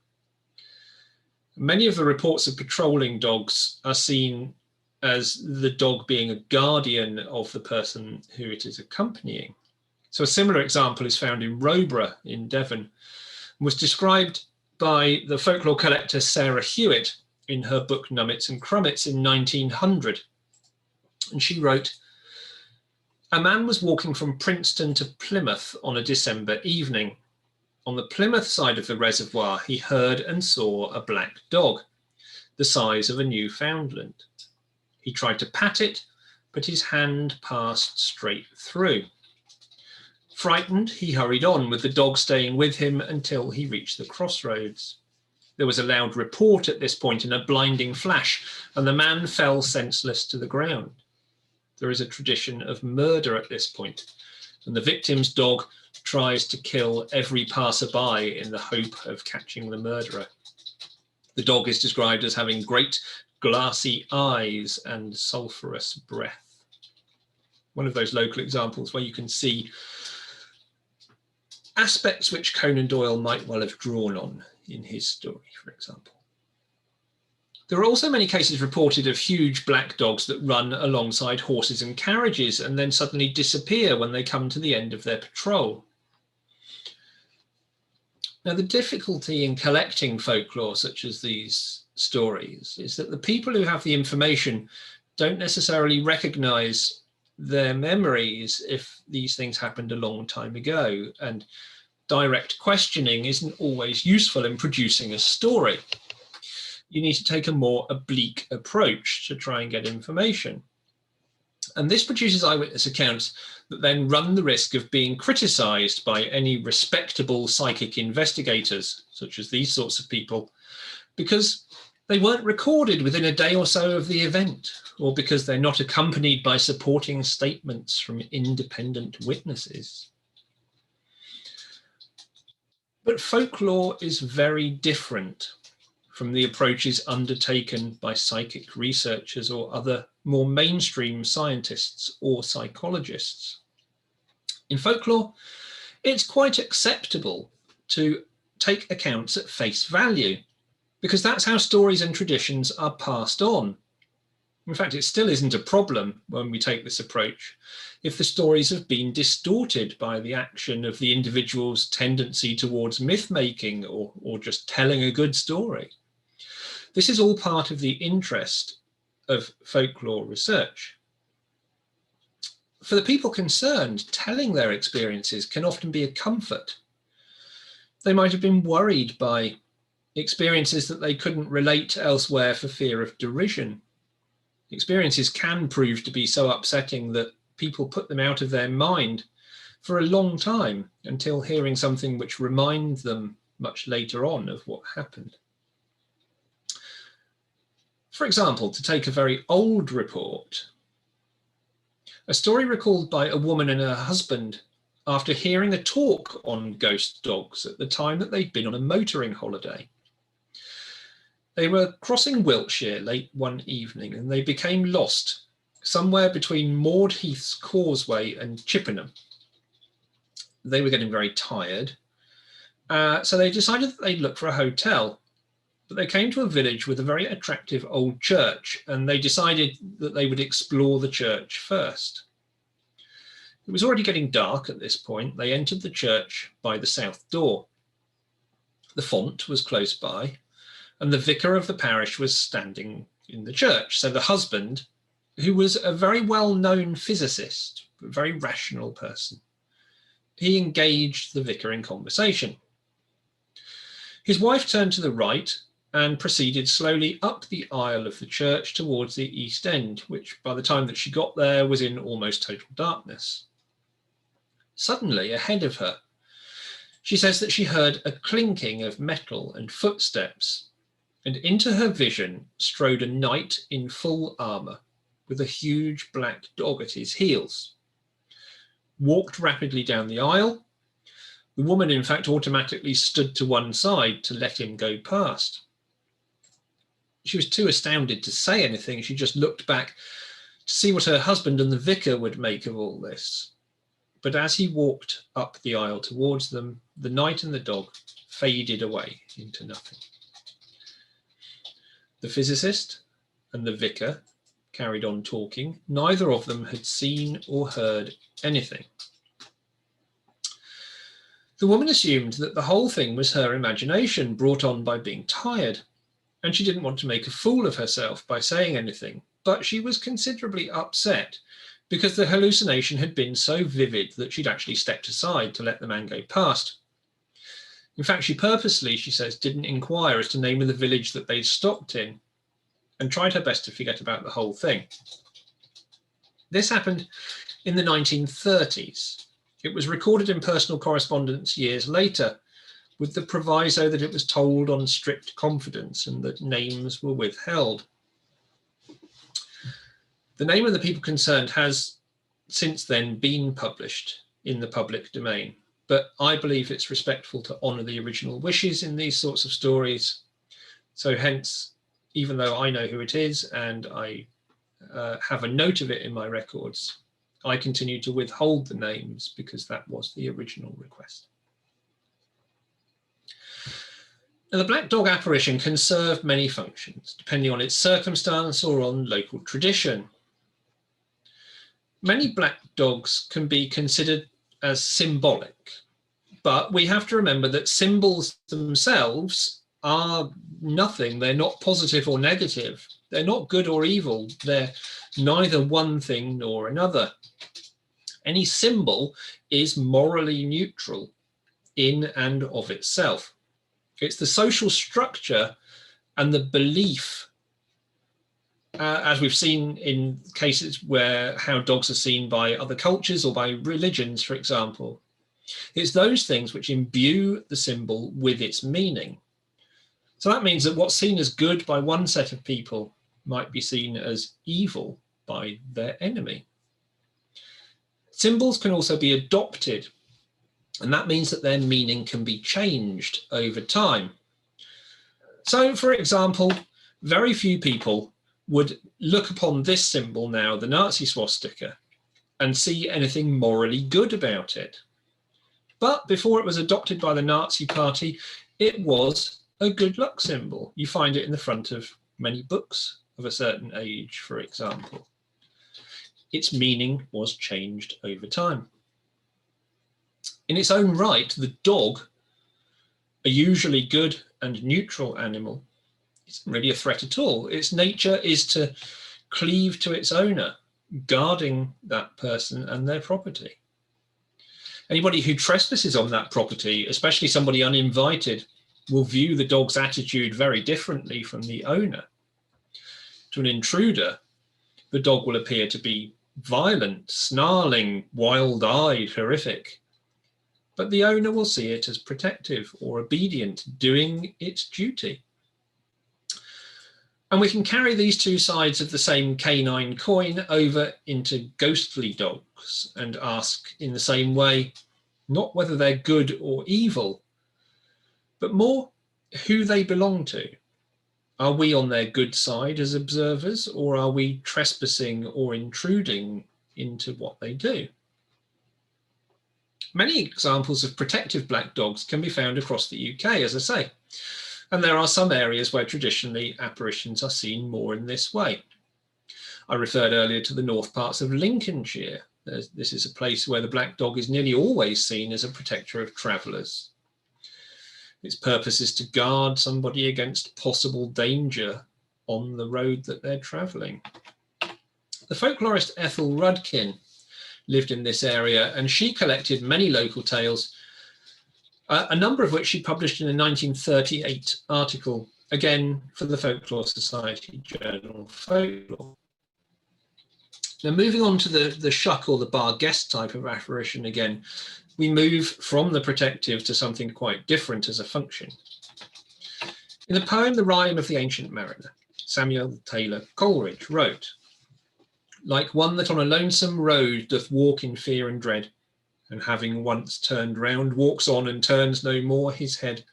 Many of the reports of patrolling dogs are seen as the dog being a guardian of the person who it is accompanying. So a similar example is found in Rowborough in Devon, and was described by the folklore collector Sarah Hewitt in her book Nummits and Crummits in 1900. And she wrote, "A man was walking from Princeton to Plymouth on a December evening. On the Plymouth side of the reservoir, he heard and saw a black dog, the size of a Newfoundland. He tried to pat it, but his hand passed straight through. Frightened, he hurried on, with the dog staying with him until he reached the crossroads. There was a loud report at this point and a blinding flash, and the man fell senseless to the ground. There is a tradition of murder at this point, and the victim's dog tries to kill every passerby in the hope of catching the murderer. The dog is described as having great glassy eyes and sulphurous breath. One of those local examples where you can see aspects which Conan Doyle might well have drawn on in his story, for example. There are also many cases reported of huge black dogs that run alongside horses and carriages and then suddenly disappear when they come to the end of their patrol. Now, the difficulty in collecting folklore such as these stories is that the people who have the information don't necessarily recognize their memories if these things happened a long time ago, and direct questioning isn't always useful in producing a story. You need to take a more oblique approach to try and get information. And this produces eyewitness accounts that then run the risk of being criticized by any respectable psychic investigators, such as these sorts of people, because they weren't recorded within a day or so of the event, or because they're not accompanied by supporting statements from independent witnesses. But folklore is very different from the approaches undertaken by psychic researchers or other more mainstream scientists or psychologists. In folklore, it's quite acceptable to take accounts at face value, because that's how stories and traditions are passed on. In fact, it still isn't a problem when we take this approach if the stories have been distorted by the action of the individual's tendency towards myth-making or just telling a good story. This is all part of the interest of folklore research. For the people concerned, telling their experiences can often be a comfort. They might have been worried by experiences that they couldn't relate elsewhere for fear of derision. Experiences can prove to be so upsetting that people put them out of their mind for a long time until hearing something which reminds them much later on of what happened. For example, to take a very old report, a story recalled by a woman and her husband after hearing a talk on ghost dogs at the time that they'd been on a motoring holiday. They were crossing Wiltshire late one evening and they became lost somewhere between Maud Heath's Causeway and Chippenham. They were getting very tired, so they decided that they'd look for a hotel. But they came to a village with a very attractive old church, and they decided that they would explore the church first. It was already getting dark at this point. They entered the church by the south door. The font was close by, and the vicar of the parish was standing in the church. So the husband, who was a very well-known physicist, a very rational person, he engaged the vicar in conversation. His wife turned to the right and proceeded slowly up the aisle of the church towards the east end, which by the time that she got there was in almost total darkness. Suddenly, ahead of her, she says that she heard a clinking of metal and footsteps, and into her vision strode a knight in full armour with a huge black dog at his heels. Walked rapidly down the aisle. The woman, in fact, automatically stood to one side to let him go past. She was too astounded to say anything. She just looked back to see what her husband and the vicar would make of all this. But as he walked up the aisle towards them, the knight and the dog faded away into nothing. The physicist and the vicar carried on talking. Neither of them had seen or heard anything. The woman assumed that the whole thing was her imagination brought on by being tired, and she didn't want to make a fool of herself by saying anything, but she was considerably upset because the hallucination had been so vivid that she'd actually stepped aside to let the man go past. In fact, she purposely, she says, didn't inquire as to the name of the village that they'd stopped in, and tried her best to forget about the whole thing. This happened in the 1930s. It was recorded in personal correspondence years later with the proviso that it was told on strict confidence and that names were withheld. The name of the people concerned has since then been published in the public domain, but I believe it's respectful to honour the original wishes in these sorts of stories. So hence, even though I know who it is and I have a note of it in my records, I continue to withhold the names because that was the original request. Now, the black dog apparition can serve many functions, depending on its circumstance or on local tradition. Many black dogs can be considered as symbolic, but we have to remember that symbols themselves are nothing. They're not positive or negative. They're not good or evil. They're neither one thing nor another. Any symbol is morally neutral in and of itself. It's the social structure and the belief, as we've seen in cases where how dogs are seen by other cultures or by religions, for example. It's those things which imbue the symbol with its meaning. So that means that what's seen as good by one set of people might be seen as evil by their enemy. Symbols can also be adopted, and that means that their meaning can be changed over time. So, for example, very few people would look upon this symbol now, the Nazi swastika, and see anything morally good about it. But before it was adopted by the Nazi Party, it was a good luck symbol. You find it in the front of many books of a certain age, for example. Its meaning was changed over time. In its own right, the dog, a usually good and neutral animal, isn't really a threat at all. Its nature is to cleave to its owner, guarding that person and their property. Anybody who trespasses on that property, especially somebody uninvited, will view the dog's attitude very differently from the owner. To an intruder, the dog will appear to be violent, snarling, wild-eyed, horrific. But the owner will see it as protective or obedient, doing its duty. And we can carry these two sides of the same canine coin over into ghostly dogs and ask in the same way, not whether they're good or evil, but more who they belong to. Are we on their good side as observers, or are we trespassing or intruding into what they do? Many examples of protective black dogs can be found across the UK, as I say, and there are some areas where traditionally apparitions are seen more in this way. I referred earlier to the north parts of Lincolnshire. This is a place where the black dog is nearly always seen as a protector of travellers. Its purpose is to guard somebody against possible danger on the road that they're travelling. The folklorist Ethel Rudkin lived in this area, and she collected many local tales, a number of which she published in a 1938 article, again for the Folklore Society journal Folklore. Now, moving on to the shuck or the bar guest type of apparition again, we move from the protective to something quite different as a function. In the poem The Rime of the Ancient Mariner, Samuel Taylor Coleridge wrote, "Like one that on a lonesome road doth walk in fear and dread, and having once turned round, walks on and turns no more his head,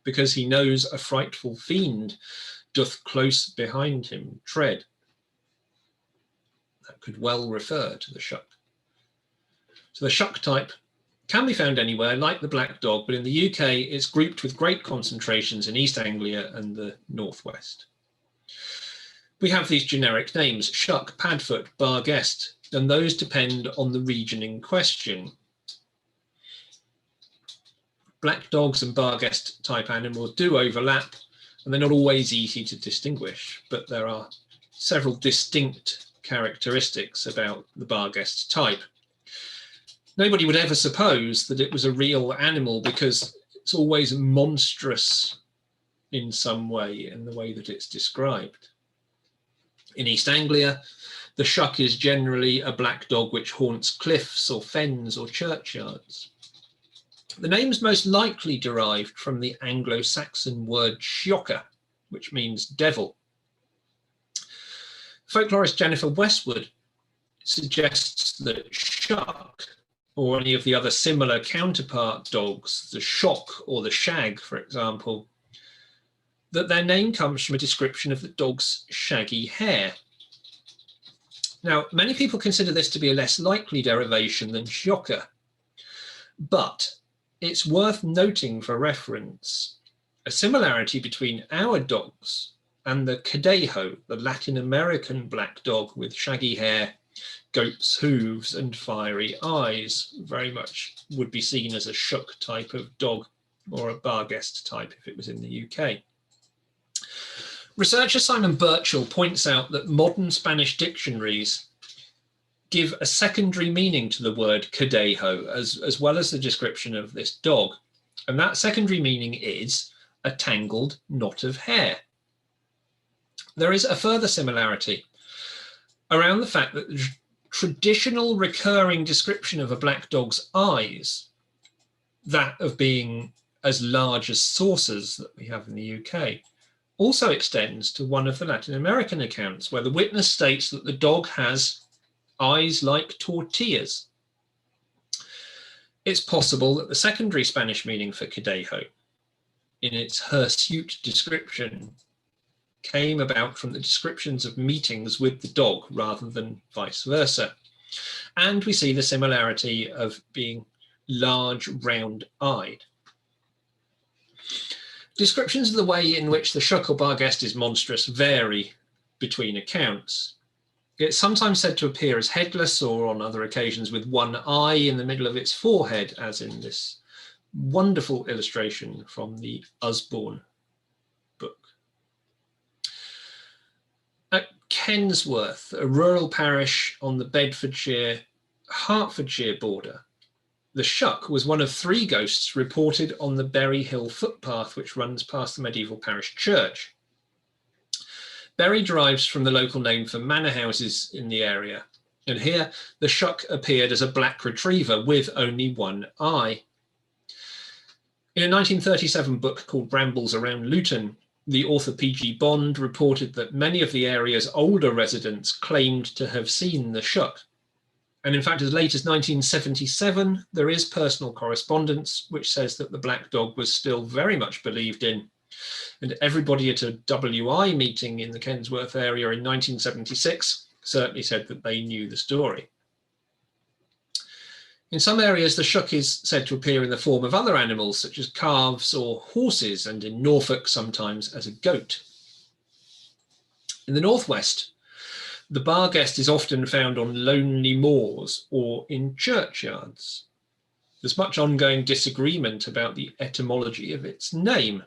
because he knows a frightful fiend doth close behind him tread." That could well refer to the shuck. So the shuck type can be found anywhere, like the black dog, but in the UK, it's grouped with great concentrations in East Anglia and the Northwest. We have these generic names, shuck, padfoot, bar guest, and those depend on the region in question. Black dogs and bar guest type animals do overlap, and they're not always easy to distinguish, but there are several distinct characteristics about the bar guest type. Nobody would ever suppose that it was a real animal because it's always monstrous in some way, in the way that it's described. In East Anglia, the shuck is generally a black dog which haunts cliffs or fens or churchyards. The name's most likely derived from the Anglo-Saxon word shioka, which means devil. Folklorist Jennifer Westwood suggests that Shuck, or any of the other similar counterpart dogs, the Shock or the Shag, for example, that their name comes from a description of the dog's shaggy hair. Now, many people consider this to be a less likely derivation than Shioka, but it's worth noting for reference a similarity between our dogs and the Cadejo, the Latin American black dog with shaggy hair, goat's hooves and fiery eyes. Very much would be seen as a Shuck type of dog, or a Barghest type if it was in the UK. Researcher Simon Birchall points out that modern Spanish dictionaries give a secondary meaning to the word Cadejo, as well as the description of this dog. And that secondary meaning is a tangled knot of hair. There is a further similarity around the fact that the traditional recurring description of a black dog's eyes, that of being as large as saucers that we have in the UK, also extends to one of the Latin American accounts, where the witness states that the dog has eyes like tortillas. It's possible that the secondary Spanish meaning for Cadejo, in its hirsute description, came about from the descriptions of meetings with the dog rather than vice versa. And we see the similarity of being large, round-eyed. Descriptions of the way in which the Shuck or Barghest is monstrous vary between accounts. It's sometimes said to appear as headless, or on other occasions with one eye in the middle of its forehead, as in this wonderful illustration from the Usborne book. At Kensworth, a rural parish on the Bedfordshire-Hertfordshire border, the Shuck was one of 3 ghosts reported on the Berry Hill footpath, which runs past the medieval parish church. Berry derives from the local name for manor houses in the area, and here the Shuck appeared as a black retriever with only one eye. In a 1937 book called Brambles Around Luton, the author P.G. Bond reported that many of the area's older residents claimed to have seen the Shuck. And in fact, as late as 1977, there is personal correspondence which says that the black dog was still very much believed in. And everybody at a WI meeting in the Kensworth area in 1976 certainly said that they knew the story. In some areas, the Shuck is said to appear in the form of other animals, such as calves or horses, and in Norfolk sometimes as a goat. In the northwest, the Barghest is often found on lonely moors or in churchyards. There's much ongoing disagreement about the etymology of its name.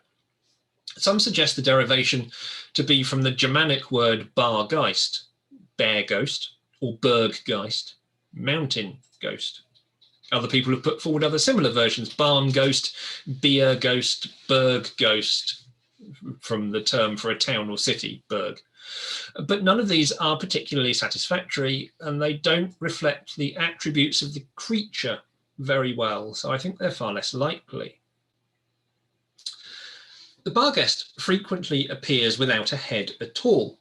Some suggest the derivation to be from the Germanic word Bargeist, bear ghost, or Berggeist, mountain ghost. Other people have put forward other similar versions: barn ghost, beer ghost, berg ghost, from the term for a town or city, Berg. But none of these are particularly satisfactory, and they don't reflect the attributes of the creature very well, so I think they're far less likely. The Barghest frequently appears without a head at all.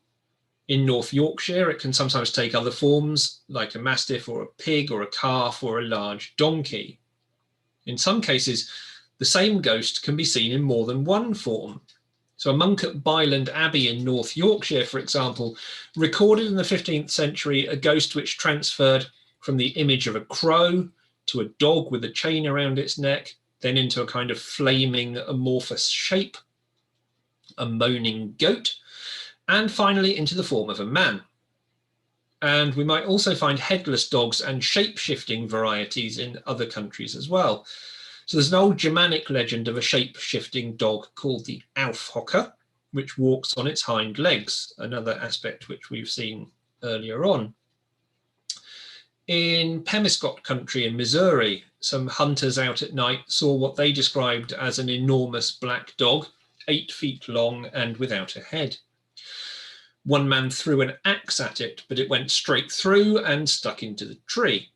In North Yorkshire, it can sometimes take other forms, like a mastiff or a pig or a calf or a large donkey. In some cases, the same ghost can be seen in more than one form. So a monk at Byland Abbey in North Yorkshire, for example, recorded in the 15th century a ghost which transferred from the image of a crow to a dog with a chain around its neck, then into a kind of flaming amorphous shape, a moaning goat, and finally into the form of a man. And we might also find headless dogs and shape-shifting varieties in other countries as well. So there's an old Germanic legend of a shape-shifting dog called the Aufhocker, which walks on its hind legs, another aspect which we've seen earlier on. In Pemiscot country in Missouri, some hunters out at night saw what they described as an enormous black dog, 8 feet long and without a head. One man threw an axe at it, but it went straight through and stuck into the tree.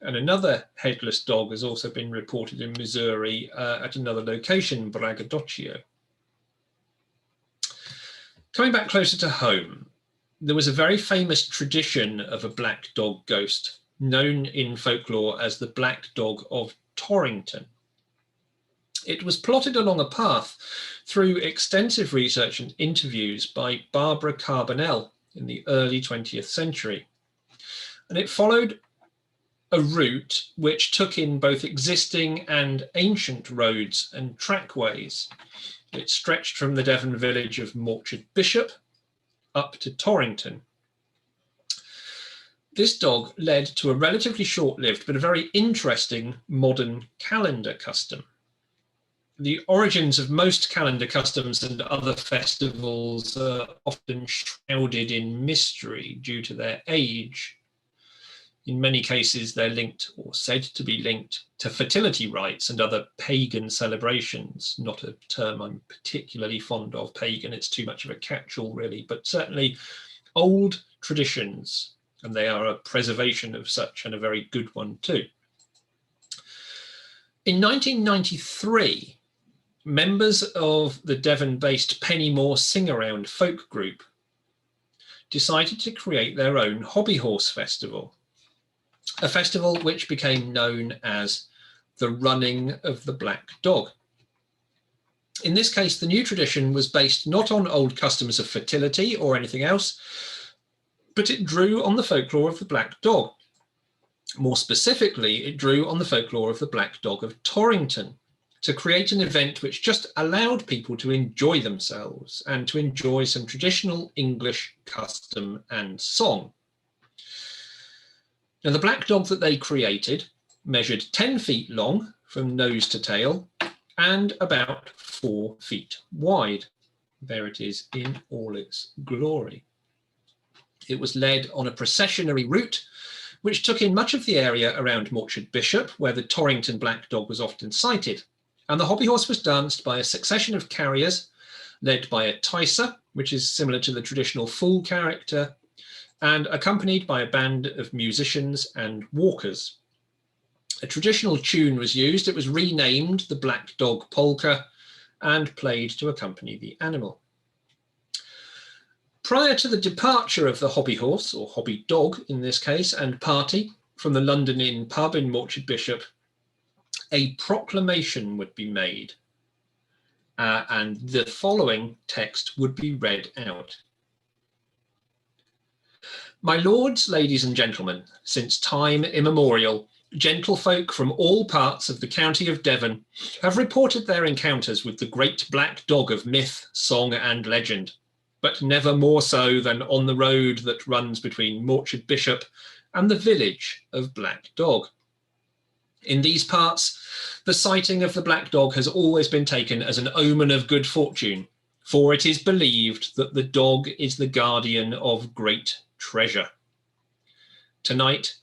And another headless dog has also been reported in Missouri at another location, Braggadocio. Coming back closer to home, there was a very famous tradition of a black dog ghost, known in folklore as the Black Dog of Torrington. It was plotted along a path through extensive research and interviews by Barbara Carbonell in the early 20th century. And it followed a route which took in both existing and ancient roads and trackways. It stretched from the Devon village of Morchard Bishop up to Torrington. This dog led to a relatively short-lived but a very interesting modern calendar custom. The origins of most calendar customs and other festivals are often shrouded in mystery due to their age. In many cases, they're linked or said to be linked to fertility rites and other pagan celebrations. Not a term I'm particularly fond of, pagan, it's too much of a catch-all really, but certainly old traditions, and they are a preservation of such, and a very good one too. In 1993, members of the Devon-based Pennymore Sing-Around folk group decided to create their own hobby horse festival, a festival which became known as the Running of the Black Dog. In this case, the new tradition was based not on old customs of fertility or anything else, but it drew on the folklore of the black dog. More specifically, it drew on the folklore of the Black Dog of Torrington to create an event which just allowed people to enjoy themselves and to enjoy some traditional English custom and song. Now, the black dog that they created measured 10 feet long from nose to tail and about 4 feet wide. There it is in all its glory. It was led on a processionary route which took in much of the area around Morchard Bishop, where the Torrington black dog was often sighted. And the hobby horse was danced by a succession of carriers led by a ticer, which is similar to the traditional fool character, and accompanied by a band of musicians and walkers. A traditional tune was used. It was renamed the Black Dog Polka and played to accompany the animal. Prior to the departure of the hobby horse, or hobby dog in this case, and party from the London Inn pub in Morchard Bishop, a proclamation would be made, and the following text would be read out. My lords, ladies and gentlemen, since time immemorial, gentlefolk from all parts of the county of Devon have reported their encounters with the great black dog of myth, song and legend, but never more so than on the road that runs between Morchard Bishop and the village of Black Dog. In these parts, the sighting of the black dog has always been taken as an omen of good fortune, for it is believed that the dog is the guardian of great treasure. Tonight,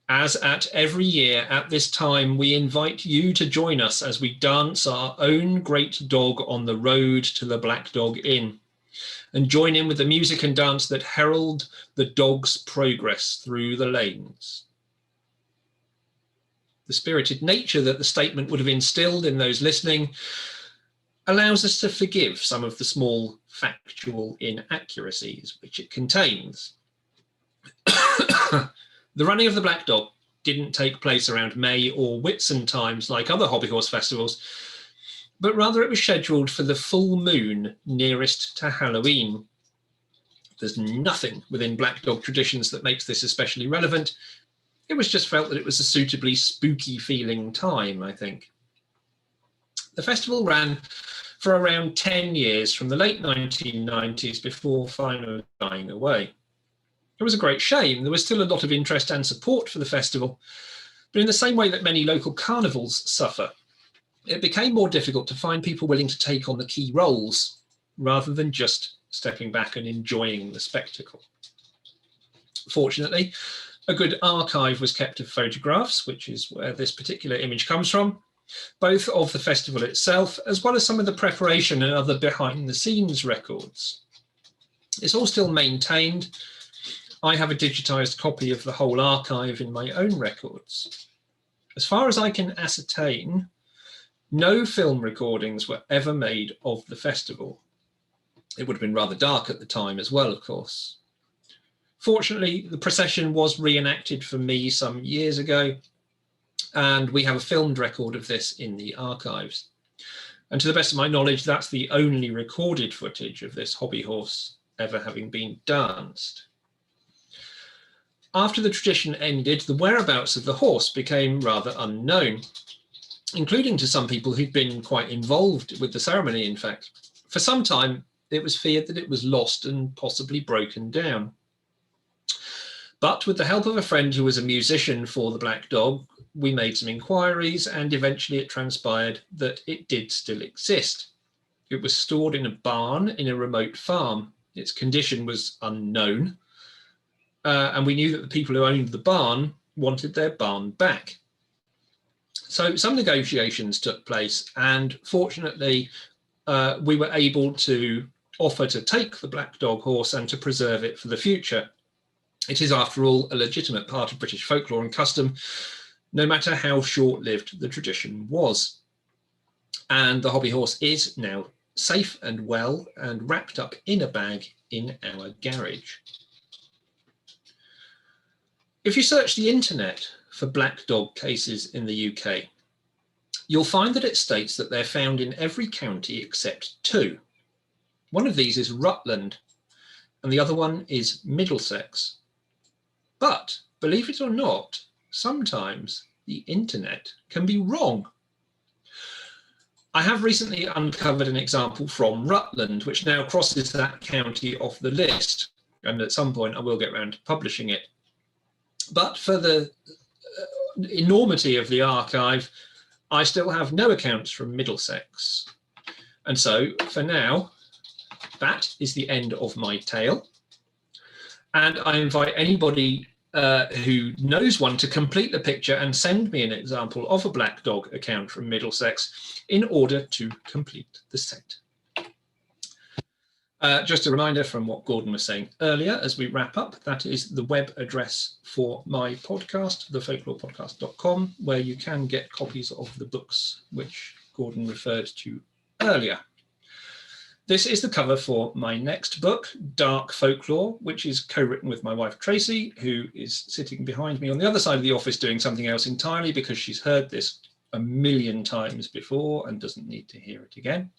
as at every year at this time, we invite you to join us as we dance our own great dog on the road to the Black Dog Inn, and join in with the music and dance that herald the dog's progress through the lanes. The spirited nature that the statement would have instilled in those listening allows us to forgive some of the small factual inaccuracies which it contains. The running of the Black Dog didn't take place around May or Whitsun times like other hobby horse festivals, but rather it was scheduled for the full moon nearest to Halloween. There's nothing within Black Dog traditions that makes this especially relevant. It was just felt that it was a suitably spooky feeling time, I think. The festival ran for around 10 years from the late 1990s before finally dying away. It was a great shame. There was still a lot of interest and support for the festival, but in the same way that many local carnivals suffer, it became more difficult to find people willing to take on the key roles rather than just stepping back and enjoying the spectacle. Fortunately, a good archive was kept of photographs, which is where this particular image comes from, both of the festival itself, as well as some of the preparation and other behind-the-scenes records. It's all still maintained. I have a digitized copy of the whole archive in my own records. As far as I can ascertain, no film recordings were ever made of the festival. It would have been rather dark at the time as well, of course. Fortunately, the procession was reenacted for me some years ago, and we have a filmed record of this in the archives. And to the best of my knowledge, that's the only recorded footage of this hobby horse ever having been danced. After the tradition ended, the whereabouts of the horse became rather unknown, including to some people who'd been quite involved with the ceremony, in fact. For some time, it was feared that it was lost and possibly broken down. But with the help of a friend who was a musician for the Black Dog, we made some inquiries, and eventually it transpired that it did still exist. It was stored in a barn in a remote farm. Its condition was unknown, and we knew that the people who owned the barn wanted their barn back. So some negotiations took place, and fortunately, we were able to offer to take the Black Dog horse and to preserve it for the future. It is, after all, a legitimate part of British folklore and custom, no matter how short-lived the tradition was. And the hobby horse is now safe and well and wrapped up in a bag in our garage. If you search the internet for Black Dog cases in the UK, you'll find that it states that they're found in every county except 2. One of these is Rutland, and the other one is Middlesex. But believe it or not, sometimes the internet can be wrong. I have recently uncovered an example from Rutland, which now crosses that county off the list, and at some point I will get around to publishing it. But for the enormity of the archive, I still have no accounts from Middlesex. And so for now, that is the end of my tale. And I invite anybody who knows one to complete the picture and send me an example of a Black Dog account from Middlesex in order to complete the set. Just a reminder from what Gordon was saying earlier as we wrap up, that is the web address for my podcast, thefolklorepodcast.com, where you can get copies of the books which Gordon referred to earlier. This is the cover for my next book, Dark Folklore, which is co-written with my wife, Tracy, who is sitting behind me on the other side of the office doing something else entirely because she's heard this a million times before and doesn't need to hear it again.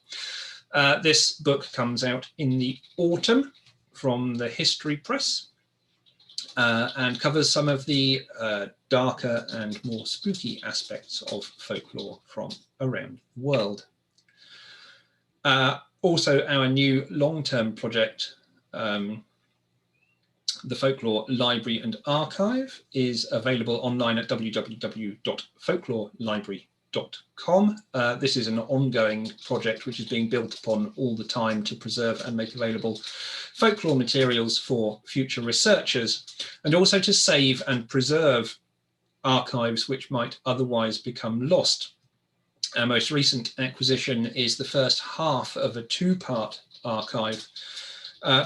This book comes out in the autumn from the History Press and covers some of the darker and more spooky aspects of folklore from around the world. Also, our new long-term project, the Folklore Library and Archive, is available online at www.folklorelibrary.com. This is an ongoing project which is being built upon all the time to preserve and make available folklore materials for future researchers, and also to save and preserve archives which might otherwise become lost. Our most recent acquisition is the first half of a 2-part archive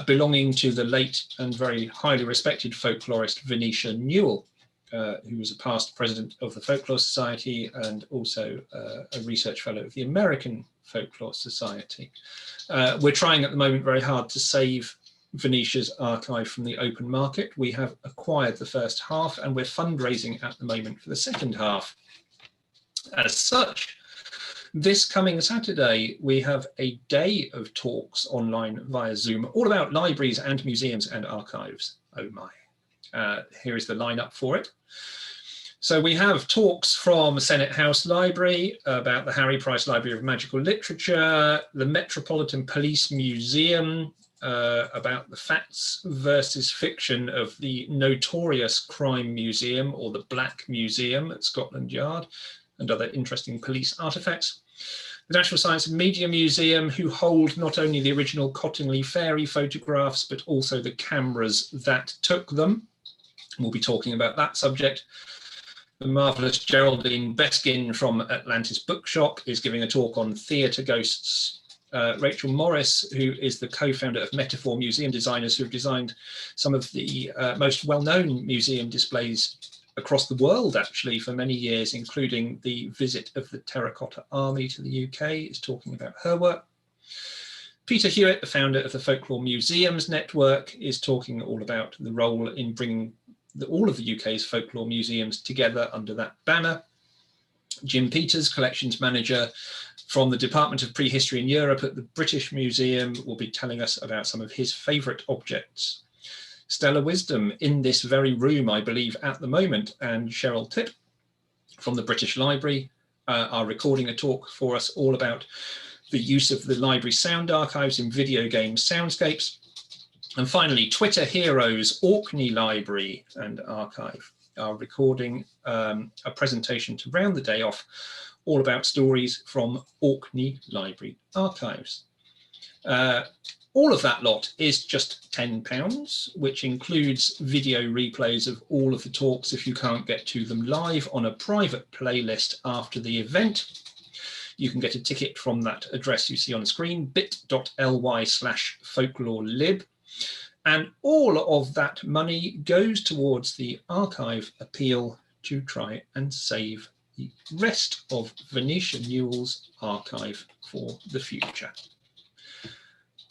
belonging to the late and very highly respected folklorist Venetia Newell, who was a past president of the Folklore Society and also a research fellow of the American Folklore Society. We're trying at the moment very hard to save Venetia's archive from the open market. We have acquired the first half and we're fundraising at the moment for the second half. As such, this coming Saturday, we have a day of talks online via Zoom, all about libraries and museums and archives. Oh my. Here is the lineup for it. So we have talks from Senate House Library about the Harry Price Library of Magical Literature, the Metropolitan Police Museum, about the facts versus fiction of the Notorious Crime Museum or the Black Museum at Scotland Yard, and other interesting police artifacts. The National Science and Media Museum, who hold not only the original Cottingley Fairy photographs, but also the cameras that took them. We'll be talking about that subject. The marvellous Geraldine Beskin from Atlantis Bookshop is giving a talk on theatre ghosts. Rachel Morris, who is the co-founder of Metaphor Museum Designers, who have designed some of the most well-known museum displays across the world, actually, for many years, including the visit of the Terracotta Army to the UK, is talking about her work. Peter Hewitt, the founder of the Folklore Museums Network, is talking all about the role in bringing all of the UK's folklore museums together under that banner. Jim Peters, collections manager from the Department of Prehistory in Europe at the British Museum, will be telling us about some of his favourite objects. Stella Wisdom, in this very room, I believe, at the moment, and Cheryl Tipp from the British Library are recording a talk for us all about the use of the library sound archives in video game soundscapes. And finally, Twitter heroes, Orkney Library and Archive are recording a presentation to round the day off, all about stories from Orkney Library archives. All of that lot is just £10, which includes video replays of all of the talks if you can't get to them live on a private playlist after the event. You can get a ticket from that address you see on the screen, bit.ly/folklorelib. And all of that money goes towards the archive appeal to try and save the rest of Venetia Newell's archive for the future.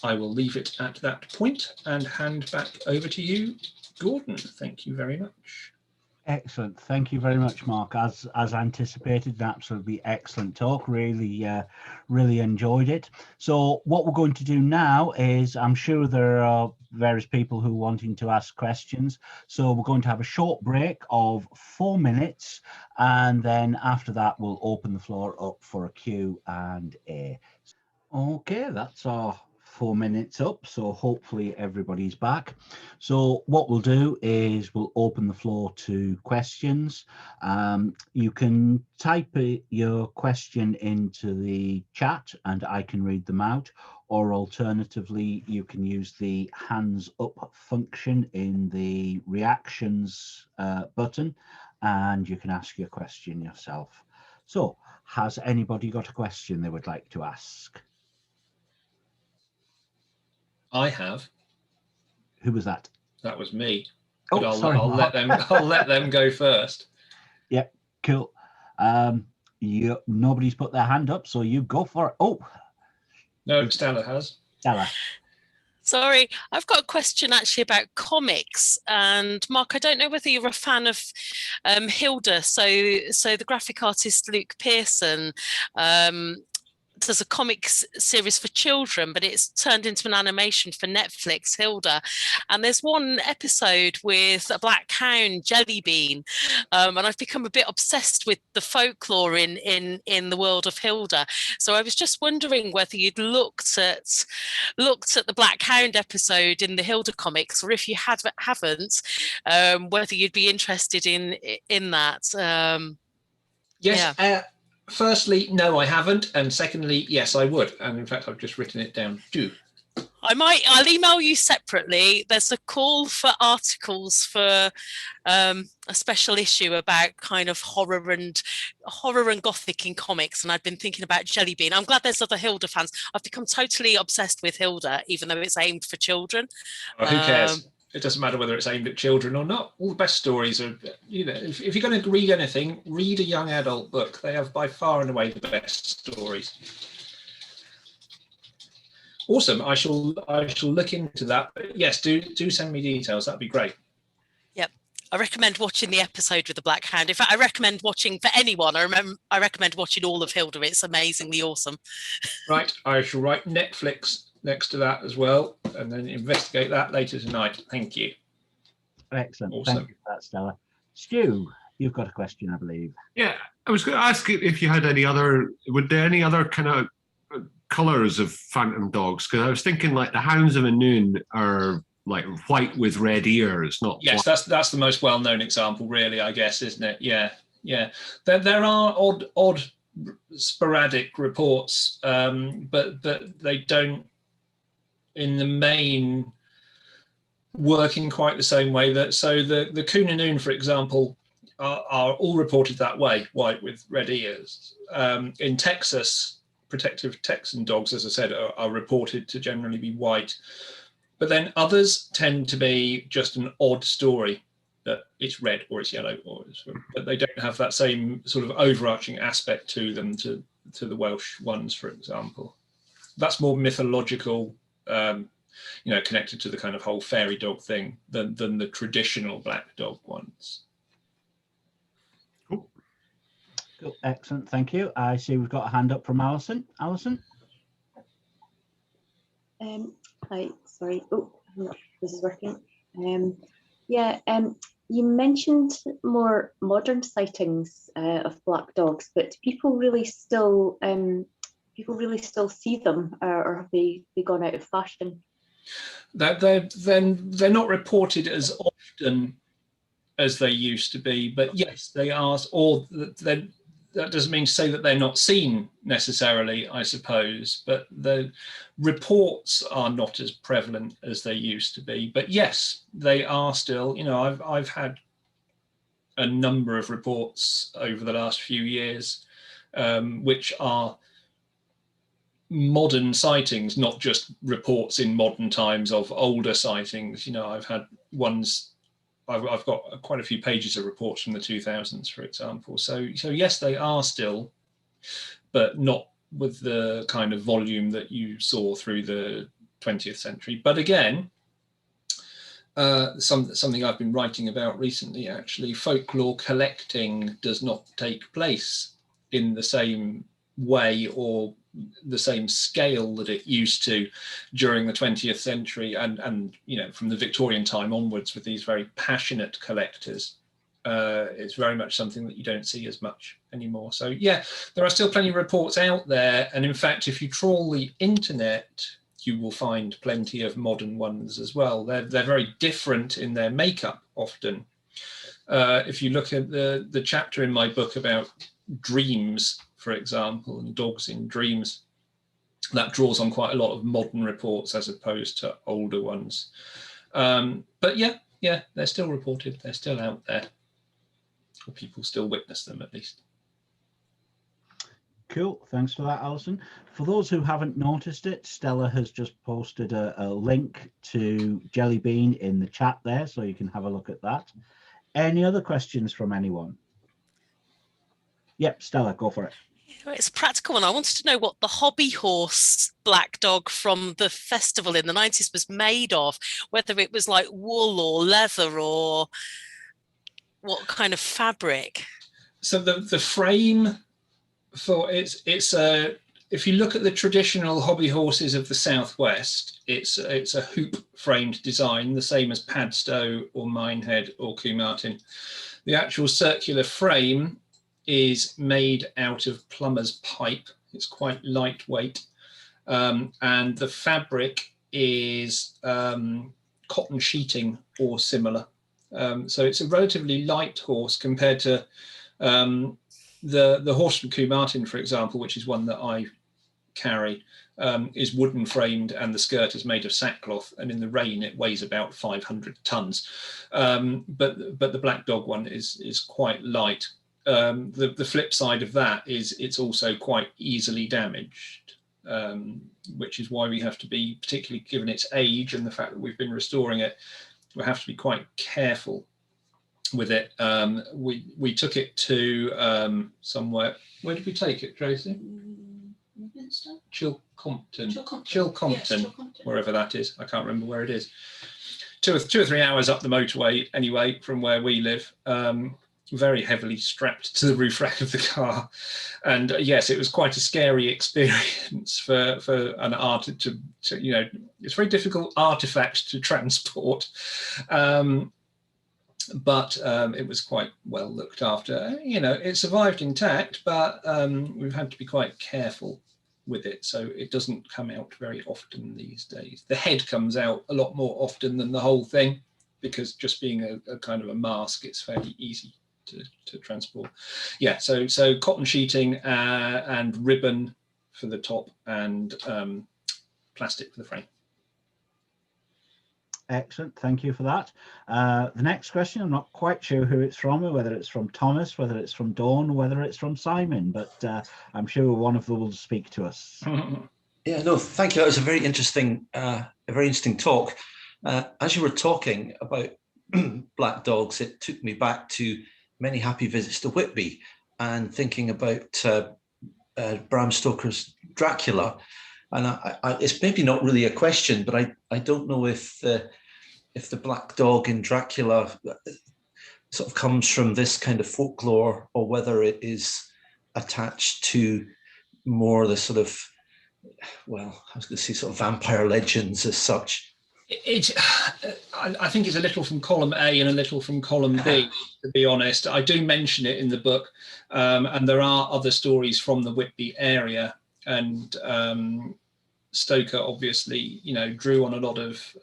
I will leave it at that point and hand back over to you, Gordon. Thank you very much. Excellent. Thank you very much, Mark. As anticipated, an absolutely excellent talk. Really enjoyed it. So what we're going to do now is, I'm sure there are various people who are wanting to ask questions. So we're going to have a short break of 4 minutes, and then after that, we'll open the floor up for a Q&A. Okay, that's our 4 minutes up, so hopefully everybody's back. So what we'll do is we'll open the floor to questions. You can type your question into the chat and I can read them out, or alternatively you can use the hands up function in the reactions button and you can ask your question yourself. So has anybody got a question they would like to ask? I have. Who was that? That was me. But Oh, I'll, sorry. I'll let them go first. Yep, cool. Nobody's put their hand up, so you go for it. Oh, no, Stella has. Stella. Sorry, I've got a question actually about comics. And Mark, I don't know whether you're a fan of Hilda. So the graphic artist Luke Pearson does a comics series for children, but it's turned into an animation for Netflix, Hilda. And there's one episode with a black hound, Jellybean, and I've become a bit obsessed with the folklore in the world of Hilda. So I was just wondering whether you'd looked at the black hound episode in the Hilda comics, or if you haven't, whether you'd be interested in that. Yes. Yeah. Firstly, no, I haven't. And secondly, yes, I would. And in fact, I've just written it down too. I'll email you separately. There's a call for articles for a special issue about kind of horror and gothic in comics. And I've been thinking about Jellybean. I'm glad there's other Hilda fans. I've become totally obsessed with Hilda, even though it's aimed for children. Oh, who cares? It doesn't matter whether it's aimed at children or not. All the best stories are, if you're going to read anything, read a young adult book. They have by far and away the best stories. Awesome. I shall look into that. But yes, do send me details. That'd be great. Yep. I recommend watching the episode with the Black Hound. In fact, I recommend watching, for anyone, I recommend watching all of Hilda. It's amazingly awesome. Right. I shall write Netflix next to that as well, and then investigate that later tonight. Thank you. Excellent. Awesome. Thank you for that, Stella. Stu, you've got a question, I believe. Yeah, I was going to ask if you had any other kind of colours of phantom dogs, because I was thinking like the Hounds of Noon are like white with red ears, not yes, black. that's the most well-known example, really, I guess, isn't it? Yeah. There are odd sporadic reports, but they don't, in the main, work in quite the same way. So the Conan Noon, for example, are all reported that way, white with red ears. In Texas, protective Texan dogs, as I said, are reported to generally be white. But then others tend to be just an odd story. that it's red or it's yellow, but they don't have that same sort of overarching aspect to them to the Welsh ones, for example. That's more mythological, connected to the kind of whole fairy dog thing than the traditional black dog ones. Cool. Excellent, thank you. I see we've got a hand up from Alison. Alison? Hi, sorry. Oh, this is working. You mentioned more modern sightings of black dogs, but people really still see them, or have they gone out of fashion? They're not reported as often as they used to be, but yes, they are. Or that doesn't mean to say that they're not seen necessarily, I suppose, but the reports are not as prevalent as they used to be. But yes, they are still, I've had a number of reports over the last few years, which are modern sightings, not just reports in modern times of older sightings. I've had ones, I've got quite a few pages of reports from the 2000s, for example. So yes, they are still, but not with the kind of volume that you saw through the 20th century. But again, something I've been writing about recently, actually, folklore collecting does not take place in the same way or the same scale that it used to during the 20th century and from the Victorian time onwards with these very passionate collectors. It's very much something that you don't see as much anymore. So yeah, there are still plenty of reports out there, and in fact, if you trawl the internet, you will find plenty of modern ones as well. They're very different in their makeup often. If you look at the chapter in my book about dreams, for example, and dogs in dreams, that draws on quite a lot of modern reports as opposed to older ones. But yeah, they're still reported. They're still out there, or people still witness them at least. Cool, thanks for that, Alison. For those who haven't noticed it, Stella has just posted a link to Jelly Bean in the chat there, so you can have a look at that. Any other questions from anyone? Yep, Stella, go for it. It's a practical one. I wanted to know what the hobby horse black dog from the festival in the 90s was made of, whether it was like wool or leather or what kind of fabric. So the frame for it's if you look at the traditional hobby horses of the Southwest, it's a hoop framed design, the same as Padstow or Minehead or Carmarthen. The actual circular frame is made out of plumber's pipe. It's quite lightweight, and the fabric is cotton sheeting or similar. So it's a relatively light horse compared to the horse from Carmarthen, for example, which is one that I carry, is wooden framed, and the skirt is made of sackcloth, and in the rain it weighs about 500 tons. But the black dog one is quite light. The flip side of that is it's also quite easily damaged, which is why we have to be, particularly given its age and the fact that we've been restoring it, we have to be quite careful with it. We took it to somewhere. Where did we take it, Tracy? Chilcompton. Chilcompton, wherever that is. I can't remember where it is. Two or 3 hours up the motorway, anyway, from where we live. Very heavily strapped to the roof rack of the car, and yes, it was quite a scary experience for an artist to it's a very difficult artifact to transport, but it was quite well looked after. It survived intact, but we've had to be quite careful with it, so it doesn't come out very often these days. The head comes out a lot more often than the whole thing, because just being a kind of a mask, it's fairly easy to transport. Yeah, so cotton sheeting and ribbon for the top, and plastic for the frame. Excellent, thank you for that. The next question, I'm not quite sure who it's from, whether it's from Thomas, whether it's from Dawn, or whether it's from Simon, but I'm sure one of them will speak to us. Yeah, no, thank you. That was a very interesting talk. As you were talking about black dogs, it took me back to many happy visits to Whitby and thinking about Bram Stoker's Dracula. And it's maybe not really a question, but I don't know if the black dog in Dracula sort of comes from this kind of folklore, or whether it is attached to more the sort of, well, I was going to say sort of vampire legends as such. I think it's a little from column A and a little from column B, to be honest. I do mention it in the book, and there are other stories from the Whitby area, and Stoker obviously, drew on a lot of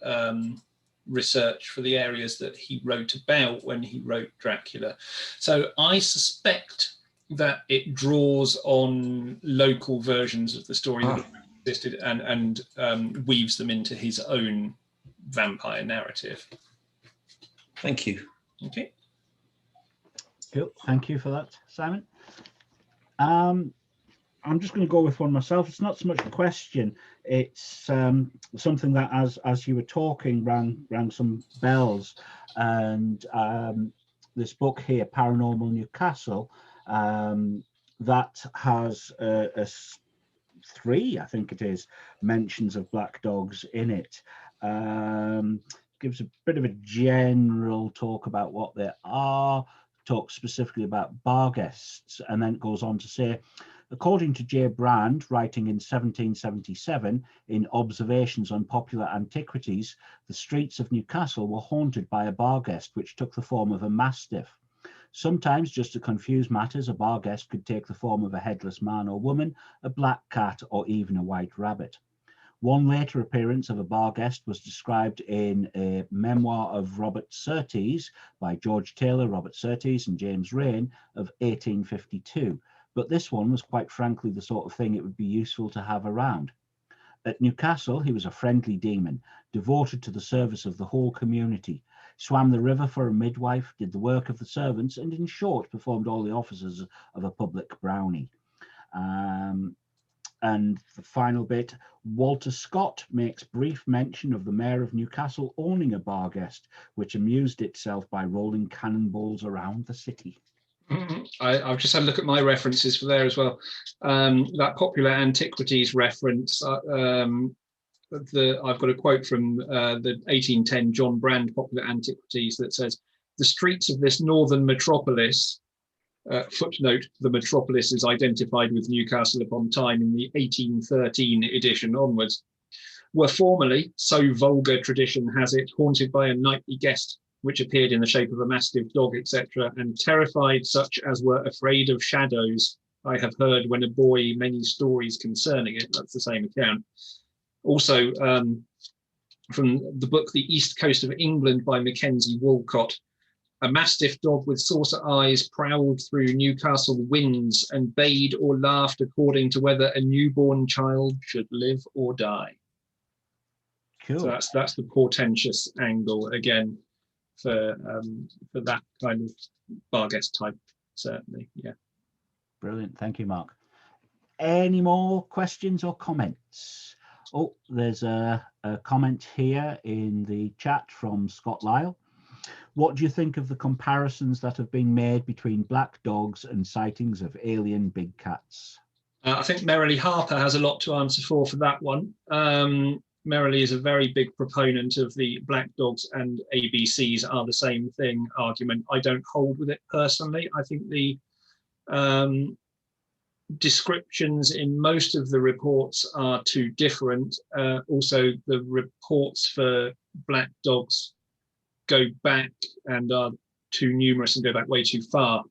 research for the areas that he wrote about when he wrote Dracula. So I suspect that it draws on local versions of the story that existed and weaves them into his own vampire narrative. Thank you. Okay. Cool. Thank you for that, Simon. I'm just going to go with one myself. It's not so much a question. It's something that, as you were talking, rang some bells. And this book here, Paranormal Newcastle, that has three, I think it is, mentions of black dogs in it. Gives a bit of a general talk about what they are, talks specifically about bar guests, and then it goes on to say, according to J. Brand, writing in 1777 in Observations on Popular Antiquities, the streets of Newcastle were haunted by a bar guest which took the form of a mastiff. Sometimes, just to confuse matters, a bar guest could take the form of a headless man or woman, a black cat, or even a white rabbit. One later appearance of a bar guest was described in a memoir of Robert Surtees by George Taylor, Robert Surtees, and James Raine of 1852. But this one was quite frankly the sort of thing it would be useful to have around. At Newcastle, he was a friendly demon, devoted to the service of the whole community, swam the river for a midwife, did the work of the servants, and in short, performed all the offices of a public brownie. And the final bit, Walter Scott makes brief mention of the mayor of Newcastle owning a bar guest, which amused itself by rolling cannonballs around the city. I've just had a look at my references for there as well. That popular antiquities reference, I've got a quote from the 1810 John Brand Popular Antiquities that says, the streets of this northern metropolis, footnote, the metropolis is identified with Newcastle upon Tyne in the 1813 edition onwards, were formerly, so vulgar tradition has it, haunted by a nightly guest, which appeared in the shape of a mastiff dog, etc., and terrified such as were afraid of shadows. I have heard when a boy many stories concerning it. That's the same account. Also, from the book The East Coast of England by Mackenzie Walcott, a mastiff dog with saucer eyes prowled through Newcastle winds and bayed or laughed according to whether a newborn child should live or die. Cool. So that's the portentous angle again for that kind of bar guest type, certainly. Yeah. Brilliant. Thank you, Mark. Any more questions or comments? Oh, there's a comment here in the chat from Scott Lyle. What do you think of the comparisons that have been made between black dogs and sightings of alien big cats? I think Merrily Harper has a lot to answer for that one. Merrily is a very big proponent of the black dogs and ABCs are the same thing argument. I don't hold with it personally. I think the descriptions in most of the reports are too different. Also, the reports for black dogs go back and are too numerous and go back way too far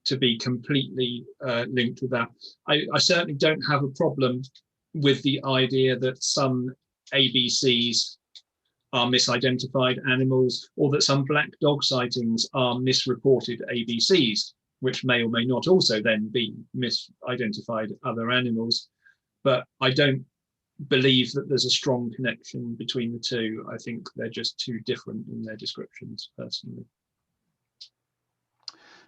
to be completely linked with that. I certainly don't have a problem with the idea that some ABCs are misidentified animals, or that some black dog sightings are misreported ABCs, which may or may not also then be misidentified other animals. But I don't believe that there's a strong connection between the two. I think they're just too different in their descriptions, personally.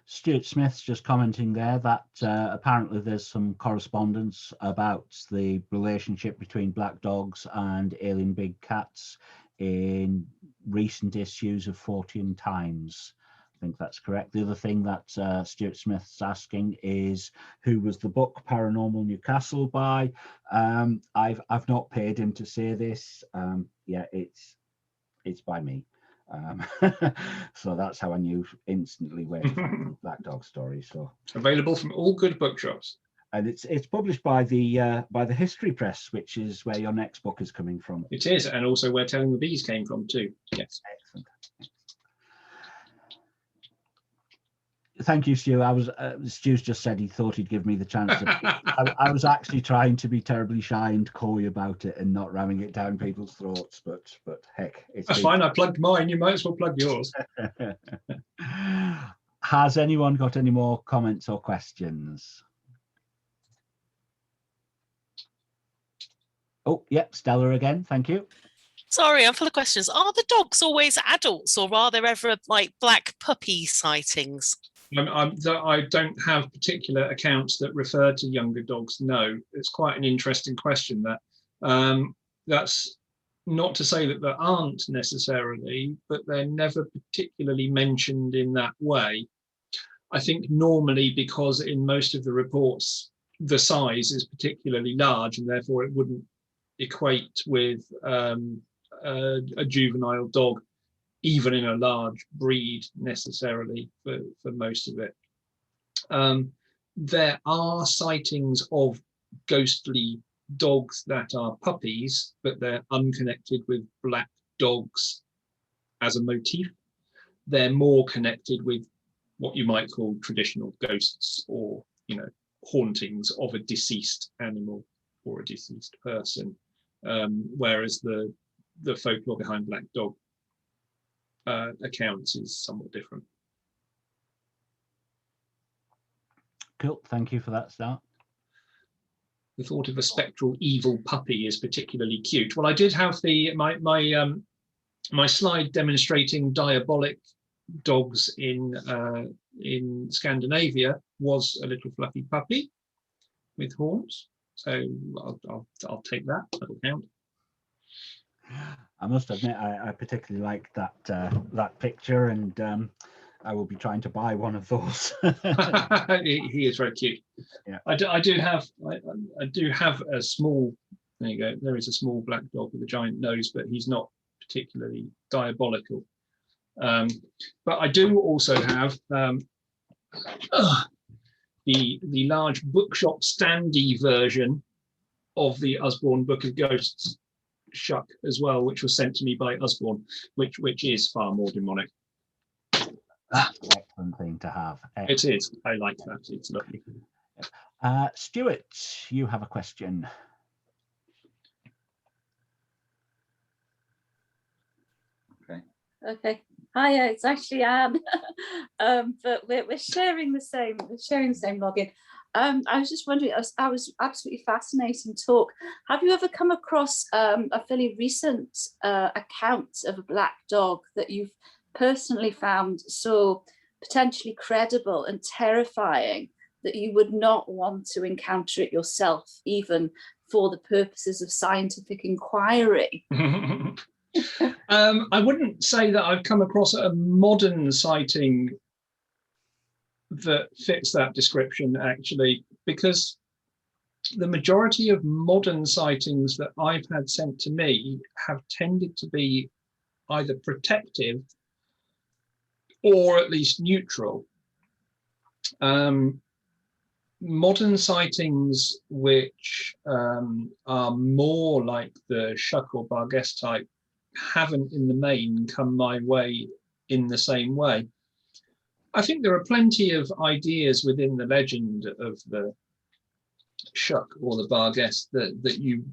Stuart Smith's just commenting there that apparently there's some correspondence about the relationship between black dogs and alien big cats in recent issues of Fortean Times. I think that's correct. The other thing that Stuart Smith's asking is, who was the book Paranormal Newcastle by? I've not paid him to say this. Yeah, it's by me. So that's how I knew instantly where to find the Black Dog story. So available from all good bookshops. And it's published by the History Press, which is where your next book is coming from. It is, and also where Telling the Bees came from too. Yes. Excellent. Thank you, Stu. Stu's just said he thought he'd give me the chance. I was actually trying to be terribly shy and coy about it and not ramming it down people's throats, but heck, that's fine. I plugged mine. You might as well plug yours. Has anyone got any more comments or questions? Oh, yep, Stella again. Thank you. Sorry, I'm full of questions. Are the dogs always adults, or are there ever like black puppy sightings? I don't have particular accounts that refer to younger dogs. No, it's quite an interesting question. That's not to say that there aren't necessarily, but they're never particularly mentioned in that way. I think normally because in most of the reports, the size is particularly large, and therefore it wouldn't equate with a juvenile dog, even in a large breed necessarily for most of it. There are sightings of ghostly dogs that are puppies, but they're unconnected with black dogs as a motif. They're more connected with what you might call traditional ghosts, or hauntings of a deceased animal or a deceased person, whereas the folklore behind black dog accounts is somewhat different. Cool, thank you for that start. The thought of a spectral evil puppy is particularly cute. Well, I did have my slide demonstrating diabolic dogs in Scandinavia was a little fluffy puppy with horns. So I'll take that. That'll count. I must admit, I particularly like that picture, and I will be trying to buy one of those. He is very cute. Yeah. I do have a small. There you go. There is a small black dog with a giant nose, but he's not particularly diabolical. But I do also have the large bookshop standee version of the Usborne Book of Ghosts Shuck as well, which was sent to me by Usborne, which is far more demonic. That's an excellent thing to have. It is. I like that. It's lovely. Stuart, you have a question. Okay. Hi, it's actually Anne, but we're sharing the same login. I was just wondering, I was absolutely fascinating talk. Have you ever come across a fairly recent account of a black dog that you've personally found so potentially credible and terrifying that you would not want to encounter it yourself, even for the purposes of scientific inquiry? I wouldn't say that I've come across a modern sighting that fits that description, actually, because the majority of modern sightings that I've had sent to me have tended to be either protective or at least neutral. Modern sightings which are more like the Shuck or Barguest type haven't in the main come my way in the same way. I think there are plenty of ideas within the legend of the Shuck or the Barguest that you,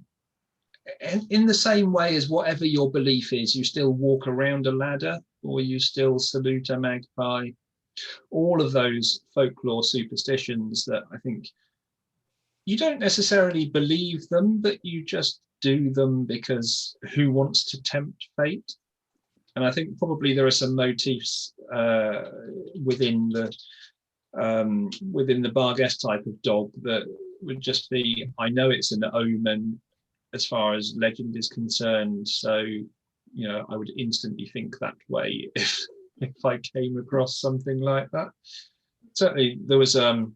in the same way as whatever your belief is, you still walk around a ladder or you still salute a magpie. All of those folklore superstitions that I think you don't necessarily believe them, but you just do them because who wants to tempt fate? And I think probably there are some motifs within the Barguest type of dog that would just be, I know it's an omen as far as legend is concerned, so you know, I would instantly think that way if I came across something like that. Certainly, there was a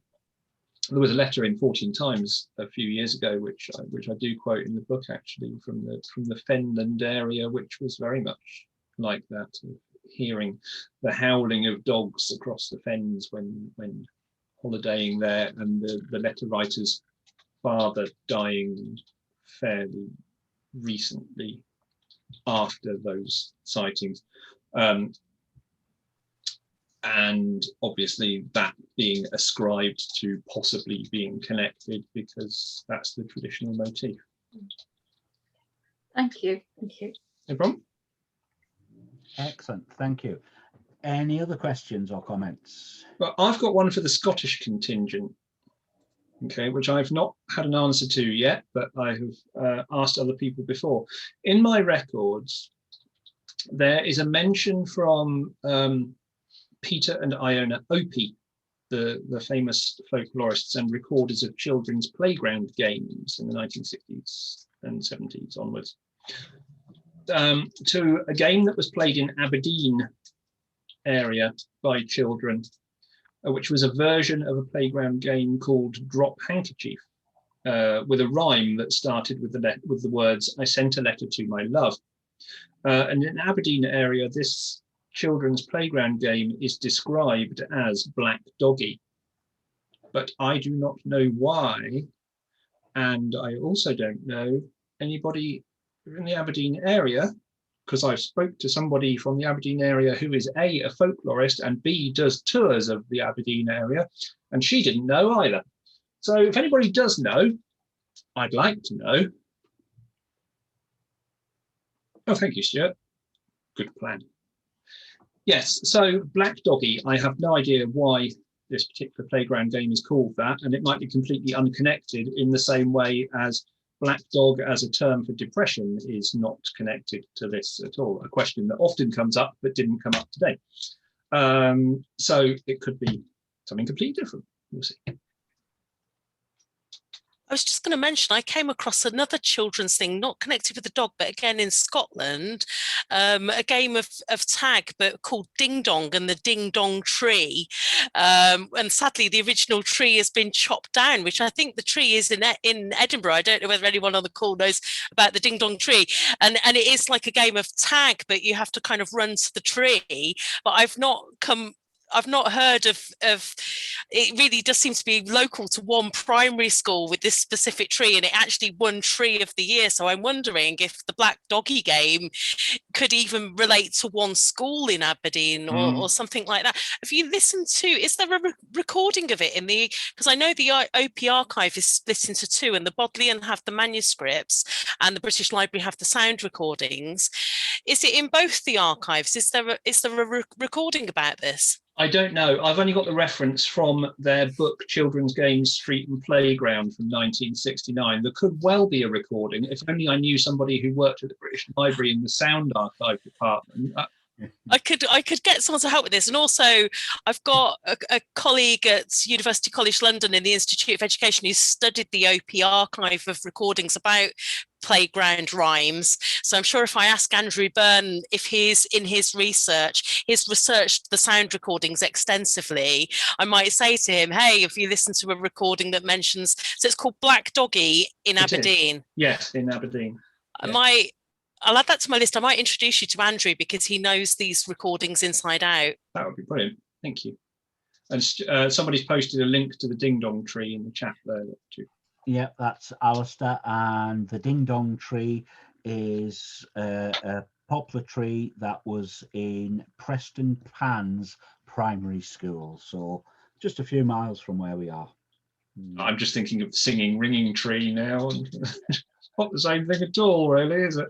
letter in Fortean Times a few years ago, which I do quote in the book, actually, from the Fenland area, which was very much like that, hearing the howling of dogs across the fens when holidaying there, and the letter writer's father dying fairly recently after those sightings. And obviously that being ascribed to possibly being connected, because that's the traditional motif. Thank you. Thank you. No problem. Excellent, thank you. Any other questions or comments? Well, I've got one for the Scottish contingent, okay, which I've not had an answer to yet, but I have asked other people before. In my records, there is a mention from Peter and Iona Opie, the famous folklorists and recorders of children's playground games in the 1960s and 70s onwards, to a game that was played in Aberdeen area by children, which was a version of a playground game called Drop Handkerchief, with a rhyme that started with the words, "I sent a letter to my love." And in Aberdeen area, this children's playground game is described as Black Doggy, but I do not know why, and I also don't know anybody in the Aberdeen area, because I've spoke to somebody from the Aberdeen area who is A, a folklorist, and B, does tours of the Aberdeen area, and she didn't know either. So if anybody does know, I'd like to know. Oh, thank you, Stuart. Good plan. Yes, so Black Doggy, I have no idea why this particular playground game is called that, and it might be completely unconnected in the same way as Black Dog as a term for depression is not connected to this at all, a question that often comes up but didn't come up today. So it could be something completely different. We'll see. I was just going to mention, I came across another children's thing, not connected with the dog, but again in Scotland, a game of tag, but called Ding Dong and the Ding Dong Tree. And sadly, the original tree has been chopped down, which I think the tree is in Edinburgh. I don't know whether anyone on the call knows about the Ding Dong Tree. And it is like a game of tag, but you have to kind of run to the tree. But I've not heard of it. Really does seem to be local to one primary school with this specific tree, and it actually won Tree of the Year. So I'm wondering if the Black Doggy game could even relate to one school in Aberdeen or something like that. Have you listened to, is there a recording of it in the, because I know the OP archive is split into two, and the Bodleian have the manuscripts and the British Library have the sound recordings. Is it in both the archives? Is there a recording about this? I don't know. I've only got the reference from their book, Children's Games, Street and Playground from 1969. There could well be a recording, if only I knew somebody who worked at the British Library in the sound archive department. I could get someone to help with this. And also, I've got a colleague at University College London in the Institute of Education who studied the OP archive of recordings about playground rhymes. So I'm sure if I ask Andrew Byrne if he's in he's researched the sound recordings extensively, I might say to him, hey, if you listen to a recording that mentions, so it's called Black Doggy in Aberdeen. Yes, in Aberdeen. I'll add that to my list. I might introduce you to Andrew because he knows these recordings inside out. That would be brilliant. Thank you. And somebody's posted a link to the Ding Dong Tree in the chat there too. Yeah, that's Alistair, and the Ding Dong Tree is a poplar tree that was in Preston Pans Primary School, so just a few miles from where we are. I'm just thinking of the Singing Ringing Tree now, and not the same thing at all, really, is it?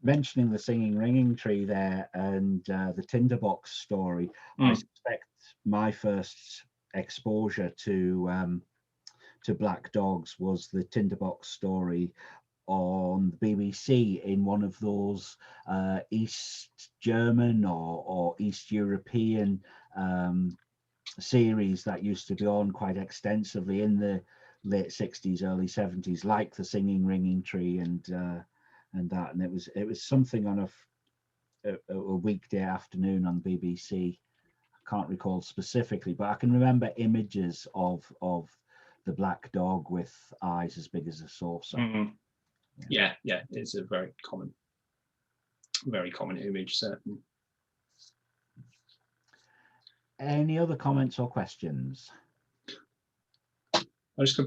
Mentioning the Singing Ringing Tree there and the tinderbox story, I suspect my first exposure to black dogs was the tinderbox story on the BBC in one of those East German or East European series that used to be on quite extensively in the late 60s, early 70s, like the Singing Ringing Tree and and that, and it was something on a weekday afternoon on BBC. I can't recall specifically, but I can remember images of the black dog with eyes as big as a saucer. Mm-hmm. Yeah, it's a very common image, certainly. Any other comments or questions? I just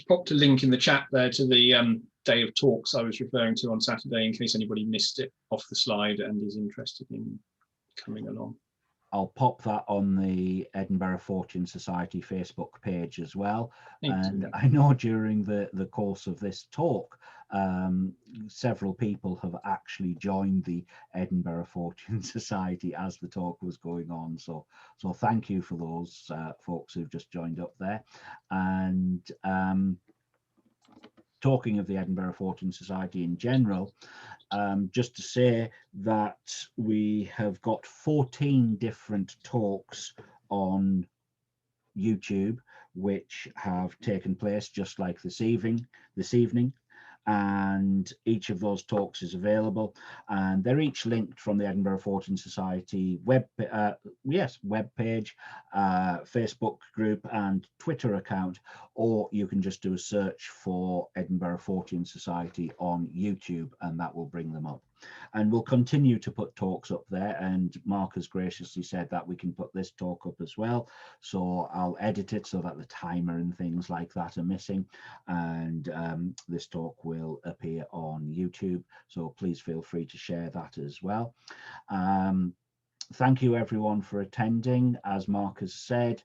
popped a link in the chat there to the day of talks I was referring to on Saturday, in case anybody missed it off the slide and is interested in coming along. I'll pop that on the Edinburgh Fortean Society Facebook page as well. And I know during the course of this talk, several people have actually joined the Edinburgh Fortean Society as the talk was going on. So thank you for those folks who've just joined up there. And talking of the Edinburgh Fortean Society in general, just to say that we have got 14 different talks on YouTube which have taken place just like this evening, and each of those talks is available, and they're each linked from the Edinburgh Fortean Society web page, Facebook group and Twitter account, or you can just do a search for Edinburgh Fortean Society on YouTube and that will bring them up. And we'll continue to put talks up there, and Mark has graciously said that we can put this talk up as well, so I'll edit it so that the timer and things like that are missing, and this talk will appear on YouTube, so please feel free to share that as well. Thank you everyone for attending. As Mark has said,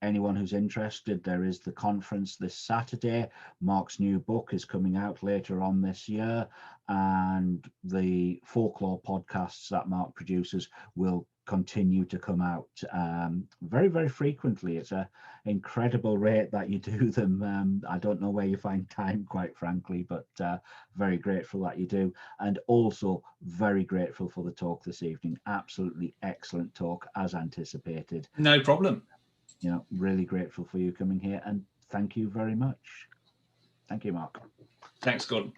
anyone who's interested, there is the conference this Saturday. Mark's new book is coming out later on this year, and the folklore podcasts that Mark produces will continue to come out very, very frequently. It's an incredible rate that you do them. I don't know where you find time, quite frankly, but very grateful that you do, and also very grateful for the talk this evening. Absolutely excellent talk, as anticipated. No problem. You know, really grateful for you coming here, and thank you very much. Thank you, Mark. Thanks, Gordon.